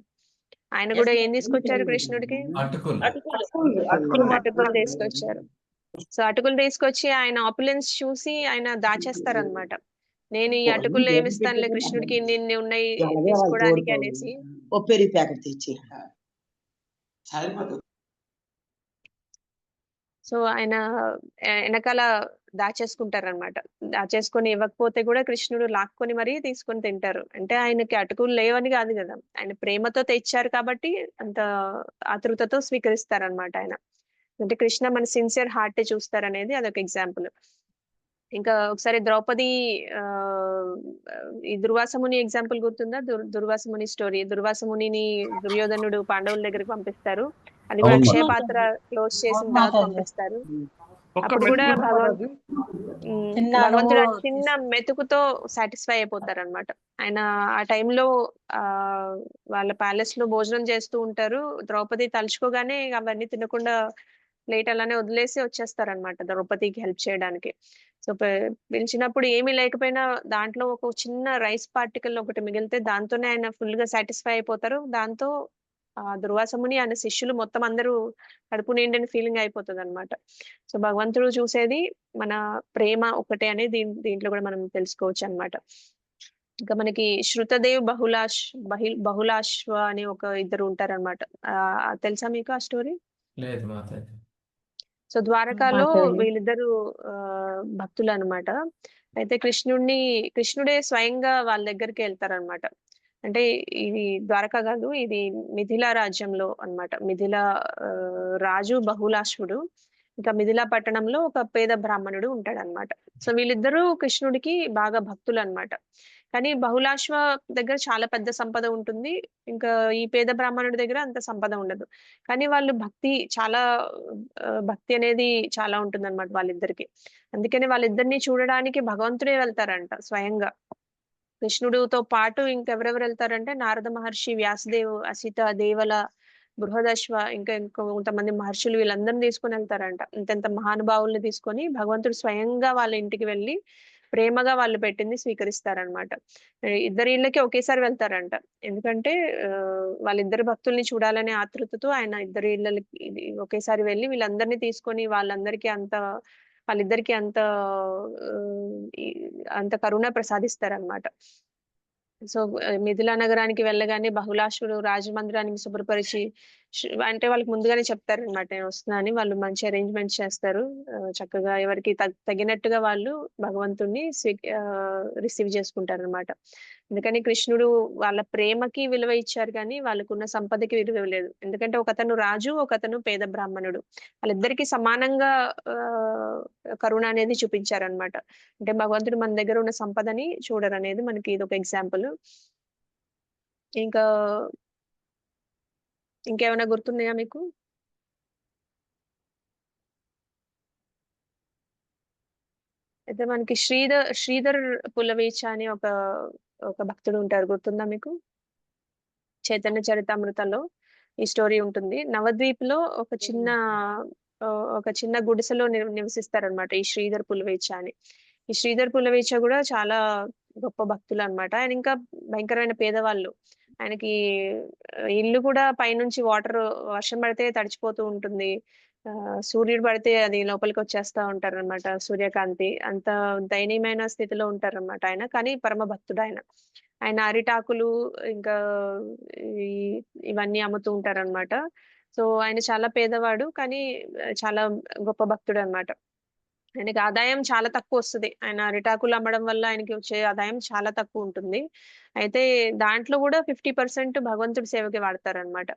ఆయన కూడా ఏం తీసుకొచ్చారు కృష్ణుడికి? అటుకులు తీసుకొచ్చారు. సో అటుకులు తీసుకొచ్చి ఆయన ఆపులెన్స్ చూసి ఆయన దాచేస్తారనమాట. నేను ఈ అటుకుల్లో ఏమిస్తానులే కృష్ణుడికి, ఇన్ని ఉన్నాయి తీసుకోవడానికి అనేసి. సో ఆయన వెనకాల దాచేసుకుంటారనమాట. దాచేసుకొని ఇవ్వకపోతే కూడా కృష్ణుడు లాక్కొని మరీ తీసుకొని తింటారు. అంటే ఆయనకి అటుకులు లేవని కాదు కదా, ఆయన ప్రేమతో తెచ్చారు కాబట్టి అంత ఆతృతతో స్వీకరిస్తారనమాట ఆయన. అంటే కృష్ణ మన సిన్సియర్ హార్ట్ చూస్తారనేది అదొక ఎగ్జాంపుల్. ఇంకా ఒకసారి ద్రౌపది ఈ దుర్వాసముని ఎగ్జాంపుల్ గుర్తుందా? దుర్వాసముని స్టోరీ. దుర్వాసమునిని దుర్యోధనుడు పాండవుల దగ్గరికి పంపిస్తారు. అది కూడా
అవును
అక్షయ
మాతాజీ.
పాత్ర క్లోజ్ చేసిన తర్వాత పంపిస్తారు.
ఒక్క
అప్పుడు కూడా
మెతుకు మాతాజీ.
భగవంతుడు ఆ చిన్న మెతుకుతో సాటిస్ఫై అయిపోతారు అనమాట. ఆయన ఆ టైంలో వాళ్ళ ప్యాలెస్ లో భోజనం చేస్తూ ఉంటారు. ద్రౌపది తలుచుకోగానే అవన్నీ తినకుండా ప్లేట్ అలానే వదిలేసి వచ్చేస్తారనమాట ద్రౌపదికి హెల్ప్ చేయడానికి. సో పిలిచినప్పుడు ఏమీ లేకపోయినా దాంట్లో ఒక చిన్న రైస్ పార్టికల్ ఒకటి మిగిలితే దాంతోనే ఆయన ఫుల్ గా సాటిస్ఫై అయిపోతారు. దాంతో ఆ దుర్వాసముని ఆయన శిష్యులు మొత్తం అందరూ కడుపు నిండిన ఫీలింగ్ అయిపోతుంది అనమాట. సో భగవంతుడు చూసేది మన ప్రేమ ఒకటే అనేది దీంట్లో కూడా మనం తెలుసుకోవచ్చు అన్నమాట. ఇంకా మనకి శృతదేవ్ బహుళాశ్వ అని ఒక ఇద్దరు ఉంటారన్నమాట. తెలుసా మీకు ఆ స్టోరీ?
లేదు మాతాజీ.
సో ద్వారకాలో
మాతాజీ.
వీళ్ళిద్దరు భక్తులు అన్నమాట. అయితే కృష్ణుడే స్వయంగా వాళ్ళ దగ్గరికి వెళ్తారనమాట. అంటే ఇది ద్వారకా కాదు, ఇది మిథిలా రాజ్యంలో అన్నమాట. మిథిలా రాజు బహుళాశ్వుడు, ఇంకా మిథిలా పట్టణంలో ఒక పేద బ్రాహ్మణుడు ఉంటాడన్నమాట. సో వీళ్ళిద్దరూ కృష్ణుడికి బాగా భక్తులు అన్నమాట. కానీ బహుళాశ్వ దగ్గర చాలా పెద్ద సంపద ఉంటుంది, ఇంకా ఈ పేద బ్రాహ్మణుడి దగ్గర అంత సంపద ఉండదు. కానీ వాళ్ళు భక్తి అనేది చాలా ఉంటుందన్నమాట వాళ్ళిద్దరికి. అందుకని వాళ్ళిద్దరిని చూడడానికి భగవంతుడే వెళ్తారంట స్వయంగా. కృష్ణుడితో పాటు ఇంకెవరెవరు వెళ్తారంటే నారద మహర్షి, వ్యాసదేవ్, అసిత, దేవల, బృహదశ్వ, ఇంకా కొంతమంది మహర్షులు వీళ్ళందరినీ తీసుకొని వెళ్తారంట. ఇంత మహానుభావుల్ని తీసుకొని భగవంతుడు స్వయంగా వాళ్ళ ఇంటికి వెళ్ళి ప్రేమగా వాళ్ళు పెట్టింది స్వీకరిస్తారనమాట. ఇద్దరి ఇళ్ళకి ఒకేసారి వెళ్తారంట. ఎందుకంటే వాళ్ళిద్దరు భక్తుల్ని చూడాలనే ఆతృతతో ఆయన ఇద్దరి ఇళ్ళకి ఒకేసారి వెళ్ళి వీళ్ళందరినీ తీసుకొని వాళ్ళిద్దరికి అంత కరుణ ప్రసాదిస్తారనమాట. సో మిథిలా నగరానికి వెళ్ళగానే బహుళాశ్వుడు రాజమందిరానికి శుభ్రపరిచి అంటే వాళ్ళకి ముందుగానే చెప్తారనమాట నేను వస్తున్నా అని. వాళ్ళు మంచి అరేంజ్మెంట్స్ చేస్తారు. చక్కగా ఎవరికి తగినట్టుగా వాళ్ళు భగవంతుణ్ణి రిసీవ్ చేసుకుంటారు అనమాట. అందుకని కృష్ణుడు వాళ్ళ ప్రేమకి విలువ ఇచ్చారు కానీ వాళ్ళకున్న సంపదకి విలువ లేదు. ఎందుకంటే ఒకతను రాజు, ఒకతను పేద బ్రాహ్మణుడు, వాళ్ళిద్దరికి సమానంగా కరుణ అనేది చూపించారనమాట. అంటే భగవంతుడు మన దగ్గర ఉన్న సంపదని చూడరు అనేది మనకి ఇది ఒక ఎగ్జాంపుల్. ఇంకేమైనా గుర్తున్నాయా మీకు? అయితే మనకి శ్రీధర్ పులవేచ అని ఒక భక్తుడు ఉంటారు, గుర్తుందా మీకు? చైతన్య చరితామృతంలో ఈ స్టోరీ ఉంటుంది. నవద్వీప్ లో ఒక చిన్న గుడిసెలో నివసిస్తారనమాట ఈ శ్రీధర్ పులవేచ అని. ఈ శ్రీధర్ పులవేచ కూడా చాలా గొప్ప భక్తులు అనమాట. ఆయన ఇంకా భయంకరమైన పేదవాళ్ళు. ఆయనకి ఇల్లు కూడా పైనుంచి వర్షం పడితే తడిచిపోతూ ఉంటుంది. సూర్యుడు పడితే అది లోపలికి వచ్చేస్తా ఉంటారు అనమాట, సూర్యకాంతి. అంత దయనీయమైన స్థితిలో ఉంటారన్నమాట ఆయన. కానీ పరమ భక్తుడు ఆయన. ఆయన అరిటాకులు ఇంకా ఇవన్నీ అమ్ముతూ ఉంటారన్నమాట. సో ఆయన చాలా పేదవాడు కానీ చాలా గొప్ప భక్తుడు అన్నమాట. ఆయనకి ఆదాయం చాలా తక్కువ వస్తుంది. ఆయన అరిటాకులు అమ్మడం వల్ల ఆయనకి వచ్చే ఆదాయం చాలా తక్కువ ఉంటుంది. అయితే దాంట్లో కూడా 50% భగవంతుడి సేవకి వాడతారనమాట.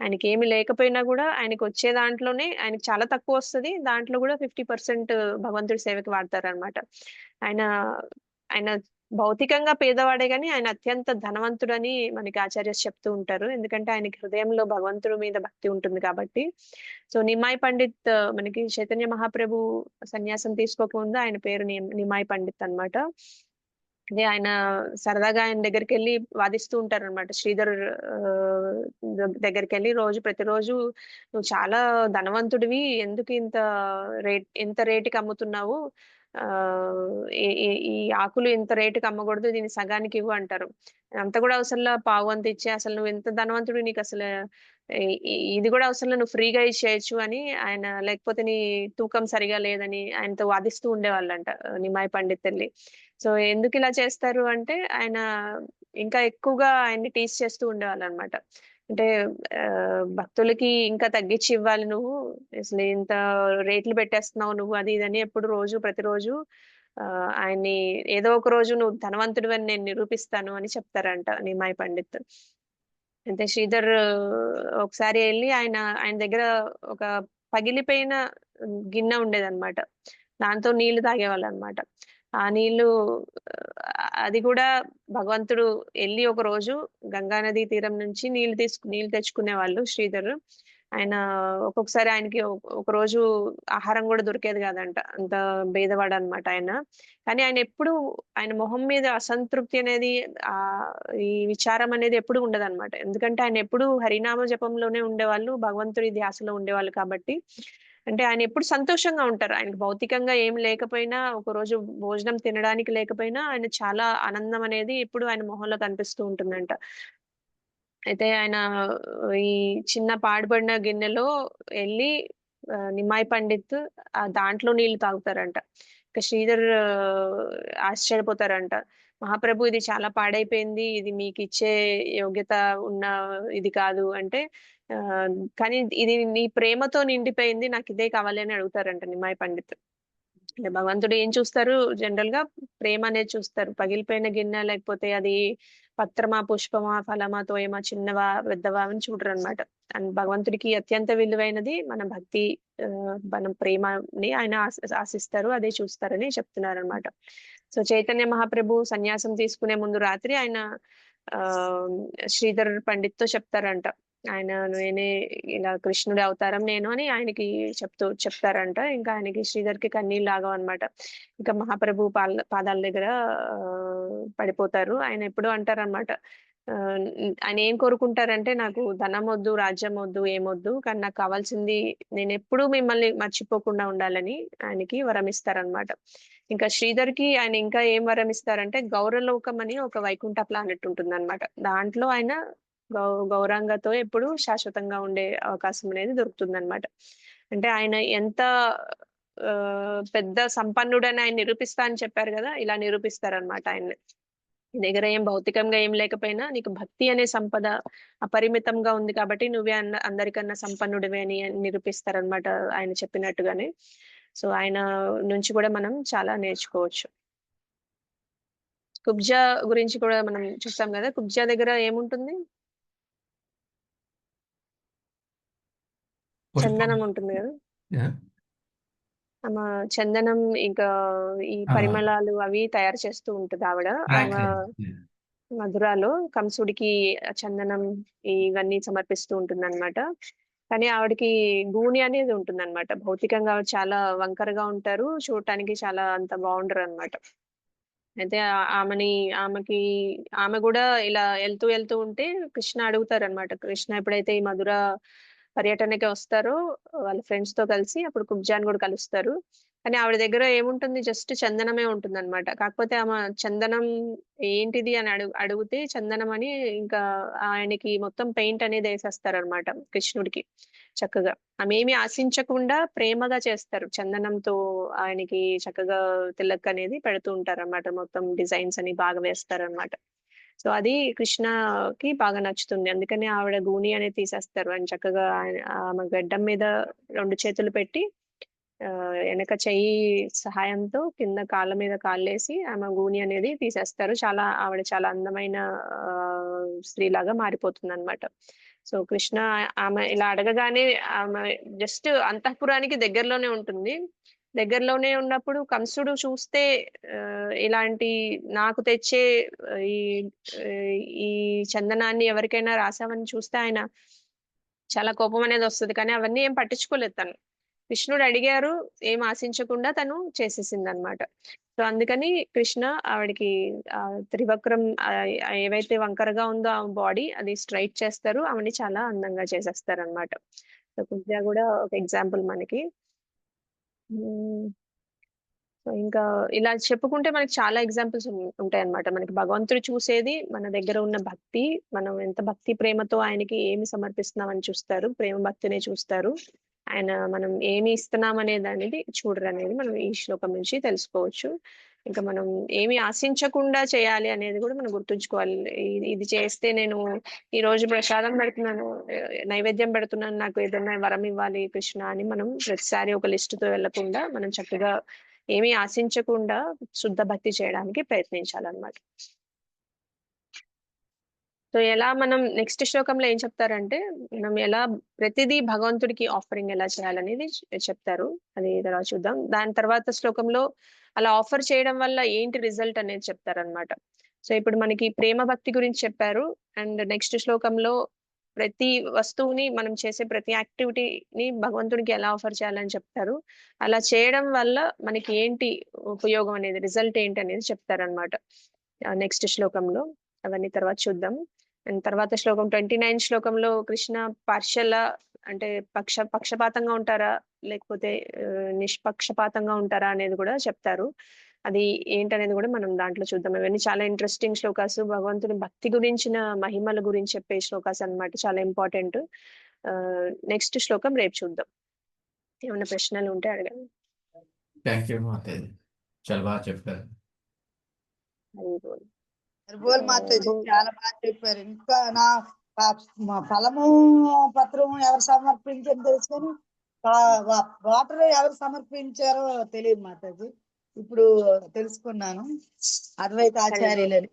ఆయనకి ఏమి లేకపోయినా కూడా ఆయనకి వచ్చే దాంట్లోనే ఆయనకి చాలా తక్కువ వస్తుంది, దాంట్లో కూడా 50% భగవంతుడి సేవకి వాడతారనమాట. ఆయన భౌతికంగా పేదవాడే గాని ఆయన అత్యంత ధనవంతుడని మనకి ఆచార్యస్ చెప్తూ ఉంటారు. ఎందుకంటే ఆయనకి హృదయంలో భగవంతుడి మీద భక్తి ఉంటుంది కాబట్టి. సో నిమాయ్ పండిత్, మనకి చైతన్య మహాప్రభు సన్యాసం తీసుకోకముందు ఆయన పేరు నిమాయ్ పండిత్ అన్నమాట. అదే ఆయన సరదాగా ఆయన దగ్గరికి వెళ్ళి వాదిస్తూ ఉంటారు అనమాట. శ్రీధర్ దగ్గరికి వెళ్ళి ప్రతిరోజు నువ్వు చాలా ధనవంతుడివి, ఎందుకు ఇంత రేటుకి అమ్ముతున్నావు, ఈ ఆకులు ఇంత రేటుకి అమ్మకూడదు, దీన్ని సగానికి ఇవ్వు అంటారు. అంత కూడా అవసరంలా పావు అంత ఇచ్చి, అసలు నువ్వు ఎంత ధనవంతుడు, నీకు అసలు ఇది కూడా అవసరంలో నువ్వు ఫ్రీగా ఇచ్చేయచ్చు అని ఆయన, లేకపోతే నీ తూకం సరిగా లేదని ఆయనతో వాదిస్తూ ఉండేవాళ్ళంట నిమాయ్ పండిత్ వెళ్ళి. సో ఎందుకు ఇలా చేస్తారు అంటే ఆయన ఇంకా ఎక్కువగా ఆయన్ని టీస్ చేస్తూ ఉండేవాళ్ళు అనమాట. అంటే భక్తులకి ఇంకా తగ్గించి ఇవ్వాలి నువ్వు, అసలు ఇంత రేట్లు పెట్టేస్తున్నావు నువ్వు, అది ఇదని ఎప్పుడు ప్రతిరోజు ఆయన్ని ఏదో ఒక రోజు నువ్వు ధనవంతుడు అని నేను నిరూపిస్తాను అని చెప్తారంట నిమాయ్ పండిత్. అయితే శ్రీధర్ ఒకసారి వెళ్ళి ఆయన దగ్గర ఒక పగిలిపోయిన గిన్నె ఉండేదన్నమాట. దాంతో నీళ్లు తాగేవాళ్ళు అనమాట. ఆ నీళ్లు అది కూడా భగవంతుడు వెళ్ళి ఒక రోజు గంగా నది తీరం నుంచి నీళ్లు తెచ్చుకునేవాళ్ళు శ్రీధర్. ఆయన ఒక్కొక్కసారి ఆయనకి ఒక రోజు ఆహారం కూడా దొరికేది కాదంట, అంత భేదవాడు అనమాట ఆయన. కానీ ఆయన ఎప్పుడు ఆయన మొహం మీద అసంతృప్తి అనేది ఈ విచారం అనేది ఎప్పుడు ఉండదన్నమాట. ఎందుకంటే ఆయన ఎప్పుడు హరినామ జపంలోనే ఉండేవాళ్ళు, భగవంతుడి ధ్యాసలో ఉండేవాళ్ళు కాబట్టి. అంటే ఆయన ఎప్పుడు సంతోషంగా ఉంటారు. ఆయనకు భౌతికంగా ఏం లేకపోయినా, ఒక రోజు భోజనం తినడానికి లేకపోయినా ఆయన చాలా ఆనందం అనేది ఎప్పుడు ఆయన మొహంలో కనిపిస్తూ ఉంటుందంట. అయితే ఆయన ఈ చిన్న పాడుబడిన గిన్నెలో వెళ్ళి నిమ్మాయి పండిత్ దాంట్లో నీళ్లు తాగుతారంట. ఇక శ్రీధర్ ఆశ్చర్యపోతారంట. మహాప్రభు, ఇది చాలా పాడైపోయింది, ఇది మీకు ఇచ్చే యోగ్యత ఉన్న ఇది కాదు అంటే, కానీ ఇది నీ ప్రేమతో నిండిపోయింది, నాకు ఇదే కావాలి అని అడుగుతారంట నిమ్మాయి పండిత్. అంటే భగవంతుడు ఏం చూస్తారు, జనరల్ గా ప్రేమ అనేది చూస్తారు. పగిలిపోయిన గిన్నె లేకపోతే అది పత్రమా, పుష్పమా, ఫలమా, తోయమా, చిన్నవా, పెద్దవా అని చూడరు అనమాట. అండ్ భగవంతుడికి అత్యంత విలువైనది మన భక్తి, మన ప్రేమని ఆయన ఆశిస్తారు, అదే చూస్తారని చెప్తున్నారు అనమాట. సో చైతన్య మహాప్రభు సన్యాసం తీసుకునే ముందు రాత్రి ఆయన శ్రీధర్ పండిత్ తో చెప్తారంట, ఆయన నేనే ఇలా కృష్ణుడి అవతారం నేను అని ఆయనకి చెప్తారంట. ఇంకా ఆయనకి శ్రీధర్ కి కన్నీళ్ళు ఆగవన్నమాట. ఇంకా మహాప్రభు పాదాల దగ్గర పడిపోతారు. ఆయన ఎప్పుడు అంటారనమాట, ఆయన ఏం కోరుకుంటారంటే, నాకు ధనం వద్దు, రాజ్యం వద్దు, ఏమొద్దు, కానీ నాకు కావాల్సింది నేను ఎప్పుడూ మిమ్మల్ని మర్చిపోకుండా ఉండాలని ఆయనకి వరం ఇస్తారనమాట. ఇంకా శ్రీధర్ కి ఆయన ఇంకా ఏం వరం ఇస్తారంటే, గౌరలోకం అని ఒక వైకుంఠ ప్లానెట్ ఉంటుంది అనమాట. దాంట్లో ఆయన గౌరంగతో ఎప్పుడు శాశ్వతంగా ఉండే అవకాశం అనేది దొరుకుతుంది అనమాట. అంటే ఆయన ఎంత పెద్ద సంపన్నుడని ఆయన నిరూపిస్తా అని చెప్పారు కదా, ఇలా నిరూపిస్తారనమాట ఆయన్ని. నీ దగ్గర ఏం భౌతికంగా ఏం లేకపోయినా నీకు భక్తి అనే సంపద అపరిమితంగా ఉంది కాబట్టి నువ్వే అందరికన్నా సంపన్నుడివే అని నిరూపిస్తారనమాట ఆయన చెప్పినట్టుగానే. సో ఆయన నుంచి కూడా మనం చాలా నేర్చుకోవచ్చు. కుబ్జా గురించి కూడా మనం చూస్తాం కదా, కుబ్జా దగ్గర ఏముంటుంది, చందనం ఉంటుంది కదా. ఆమె చందనం ఇంకా ఈ పరిమళాలు అవి తయారు చేస్తూ ఉంటుంది ఆవిడ. ఆమె మధురాలో కంసుడికి చందనం ఇవన్నీ సమర్పిస్తూ ఉంటుంది అనమాట. కానీ ఆవిడకి గూని అనేది ఉంటుంది అనమాట. భౌతికంగా ఆవిడ చాలా వంకరగా ఉంటారు, చూడటానికి చాలా అంత బాగుండరు అనమాట. అయితే ఆమె కూడా ఇలా వెళ్తూ ఉంటే కృష్ణ అడుగుతారనమాట. కృష్ణ ఎప్పుడైతే ఈ మధుర పర్యటనకి వస్తారో వాళ్ళ ఫ్రెండ్స్ తో కలిసి, అప్పుడు కుబ్జాన్ కూడా కలుస్తారు. కానీ ఆవిడ దగ్గర ఏముంటుంది, జస్ట్ చందనమే ఉంటుంది అనమాట. కాకపోతే ఆమె చందనం ఏంటిది అని అడిగితే చందనం అని ఇంకా ఆయనకి మొత్తం పెయింట్ అనేది వేసేస్తారనమాట కృష్ణుడికి చక్కగా. ఆమె ఏమి ఆశించకుండా ప్రేమగా చేస్తారు, చందనంతో ఆయనకి చక్కగా తిలక్ అనేది పెడుతూ ఉంటారు అనమాట. మొత్తం డిజైన్స్ అని బాగా వేస్తారనమాట. సో అది కృష్ణకి బాగా నచ్చుతుంది, అందుకని ఆవిడ గూని అనేది తీసేస్తారు. ఆయన చక్కగా ఆమె గడ్డం మీద 2 చేతులు పెట్టి వెనక చెయ్యి సహాయంతో కింద కాళ్ళ మీద కాళ్ళేసి ఆమె గూని అనేది తీసేస్తారు. ఆవిడ చాలా అందమైన స్త్రీలాగా మారిపోతుంది అనమాట. సో కృష్ణ ఆమె ఇలా అడగగానే ఆమె జస్ట్ అంతఃపురానికి దగ్గరలోనే ఉంటుంది. దగ్గరలోనే ఉన్నప్పుడు కంసుడు చూస్తే ఇలాంటి నాకు తెచ్చే ఈ చందనాన్ని ఎవరికైనా రాసామని చూస్తే ఆయన చాలా కోపం అనేది వస్తుంది. కానీ అవన్నీ ఏం పట్టించుకోలేదు తను. కృష్ణుడు అడిగారు, ఏం ఆశించకుండా తను చేసేసింది అనమాట. సో అందుకని కృష్ణ ఆవిడకి త్రివక్రం ఏవైతే వంకరగా ఉందో ఆ బాడీ అది స్ట్రైట్ చేస్తారు, ఆవిడని చాలా అందంగా చేసేస్తారు అనమాట. సో కుబ్జా కూడా ఒక ఎగ్జాంపుల్ మనకి. సో ఇంకా ఇలా చెప్పుకుంటే మనకి చాలా ఎగ్జాంపుల్స్ ఉంటాయన్నమాట. మనకి భగవంతుడు చూసేది మన దగ్గర ఉన్న భక్తి, మనం ఎంత భక్తి ప్రేమతో ఆయనకి ఏమి సమర్పిస్తున్నామని చూస్తారు, ప్రేమ భక్తినే చూస్తారు. ఆయన మనం ఏమి ఇస్తున్నాం అనేది చూడరు అనేది మనం ఈ శ్లోకం నుంచి తెలుసుకోవచ్చు. ఇంకా మనం ఏమి ఆశించకుండా చేయాలి అనేది కూడా మనం గుర్తుంచుకోవాలి. ఇది చేస్తే నేను ఈ రోజు ప్రసాదం పెడుతున్నాను, నైవేద్యం పెడుతున్నాను, నాకు ఏదైనా వరం ఇవ్వాలి కృష్ణ అని మనం ప్రతిసారి ఒక లిస్టుతో వెళ్లకుండా మనం చక్కగా ఏమీ ఆశించకుండా శుద్ధ భక్తి చేయడానికి ప్రయత్నించాలన్నమాట. సో ఎలా మనం నెక్స్ట్ శ్లోకంలో ఏం చెప్తారంటే మనం ఎలా ప్రతిదీ భగవంతుడికి ఆఫరింగ్ ఎలా చేయాలనేది చెప్తారు. అది తర్వాత చూద్దాం. దాని తర్వాత శ్లోకంలో అలా ఆఫర్ చేయడం వల్ల ఏంటి రిజల్ట్ అనేది చెప్తారనమాట. సో ఇప్పుడు మనకి ప్రేమ భక్తి గురించి చెప్పారు. అండ్ నెక్స్ట్ శ్లోకంలో ప్రతి వస్తువుని మనం చేసే ప్రతి యాక్టివిటీని భగవంతుడికి ఎలా ఆఫర్ చేయాలని చెప్తారు. అలా చేయడం వల్ల మనకి ఏంటి ఉపయోగం అనేది, రిజల్ట్ ఏంటి అనేది చెప్తారనమాట నెక్స్ట్ శ్లోకంలో. అవన్నీ తర్వాత చూద్దాం. అండ్ తర్వాత శ్లోకం 29 శ్లోకంలో కృష్ణ పార్షల అంటే పక్షపాతంగా ఉంటారా లేకపోతే నిష్పక్షపాతంగా ఉంటారా అనేది కూడా చెప్తారు. అది ఏంటనేది కూడా మనం దాంట్లో చూద్దాం. ఇవన్నీ చాలా ఇంట్రెస్టింగ్ శ్లోకాస్, భగవంతుని భక్తి గురించిన మహిమల గురించి చెప్పే శ్లోకాస్ అన్నమాట, చాలా ఇంపార్టెంట్. నెక్స్ట్ శ్లోకం రేపు చూద్దాం. ఏమైనా ప్రశ్నలు ఉంటే అడగండి.
థ్యాంక్ యూ మాతాజీ, చాలా బాగా చెప్పారు.
బోల్ మాతాజీ చాలా బాగా చెప్పారు. ఇంకా నా మా ఫలము పత్రం ఎవరు సమర్పించారో తెలుసు కానీ వాటర్ ఎవరు సమర్పించారో తెలియదు మాతాజీ. ఇప్పుడు తెలుసుకున్నాను అద్వైత ఆచార్యులని.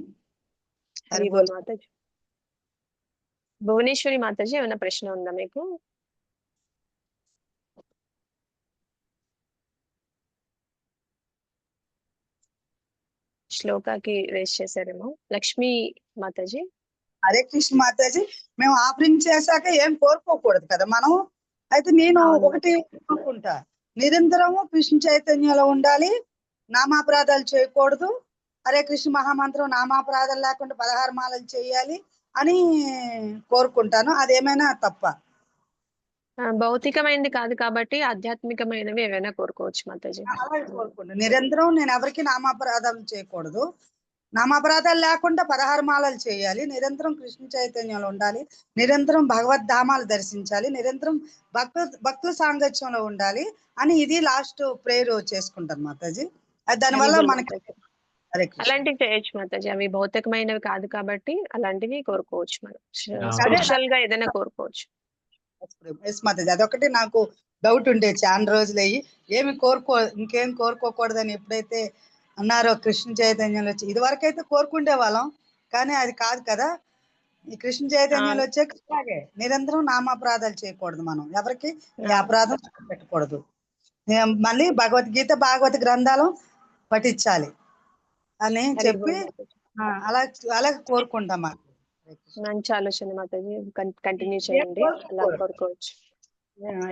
మాతాజీ భువనేశ్వరి మాతాజీ ఏమైనా ప్రశ్న ఉందా మీకు? శ్లోకాకి రేస్ చేశారేమో. లక్ష్మీ మాతాజీ.
హరే కృష్ణ మాతాజీ, మేము ఆఫరింగ్ చేశాక ఏం కోరుకోకూడదు కదా మనం. అయితే నేను ఒకటి కోరుకుంటా, నిరంతరము కృష్ణ చైతన్యంలో ఉండాలి, నామాపరాధాలు చేయకూడదు, హరే కృష్ణ మహామంత్రం నామాపరాధాలు లేకుండా 16 మాలలు చేయాలి అని కోరుకుంటాను. అదేమైనా తప్ప?
భౌతికమైనది కాదు కాబట్టి ఆధ్యాత్మికమైనవి ఏవైనా కోరుకోవచ్చు మాతాజీ.
అలాగే కోరుకుంటాను. నిరంతరం నేను ఎవరికి నామాపరాధాలు చేయకూడదు, నామాపరాధాలు లేకుండా 16 మాలలు చేయాలి, నిరంతరం కృష్ణ చైతన్యంలో ఉండాలి, నిరంతరం భగవద్ధామాలు దర్శించాలి, నిరంతరం భక్తుల సాంగత్యంలో ఉండాలి అని ఇది లాస్ట్ ప్రేయర్ చేసుకుంటాను మాతాజీ. దానివల్ల మనకి
అలాంటివి చేయొచ్చు మాతాజీ. అవి భౌతికమైనవి కాదు కాబట్టి అలాంటివి కోరుకోవచ్చు. మనం స్పెషల్ గా ఏదైనా కోరుకోవచ్చు.
మాతాజీ అదొకటి నాకు డౌట్ ఉండే చాలా రోజులు అయ్యి, ఇంకేం కోరుకోకూడదని ఎప్పుడైతే అన్నారో కృష్ణ చైతన్యంలో వచ్చి, ఇది వరకు అయితే కోరుకుంటే వాళ్ళం కానీ అది కాదు కదా. ఈ కృష్ణ చైతన్యంలో వచ్చే అలాగే నిరంతరం నామాపరాధాలు చేయకూడదు, మనం ఎవరికి ఏ అపరాధం పెట్టకూడదు, మళ్ళీ భగవద్గీత భాగవత గ్రంథాలు పఠించాలి అని చెప్పి అలా కోరుకుంటాం.
మంచి ఆలోచన మాతాజీ, కంటిన్యూ చేయండి. అలా కోరుకోవచ్చు,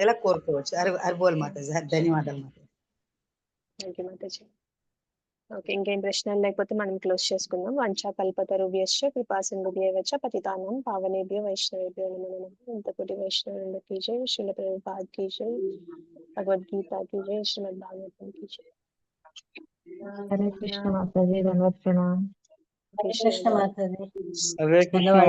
ఇలా కోరుకోవచ్చు. అరిబోల్ మాతాజీ, ధన్యవాదాలు Mataji.
Thank you Mataji. Okay, ఇంకేం ప్రశ్నలు లేకపోతే మనం క్లోజ్ చేసుకుందాం. వంచా కల్పతరుభ్యశ్చ కృపా సింధుభ్యశ్చ పతితానాం పావనేభ్యో వైష్ణవేభ్యో నమో నమః. ఇంతకోటి వైష్ణవేంద్ర की जय, श्रील प्रभुपाद की जय, भगवद्गीता की जय, श्रीमद् भागवतम की जय.
हरे कृष्ण माताजी, धन्यवाद प्रणाम.
हरे कृष्ण माताजी,
हरे कृष्ण।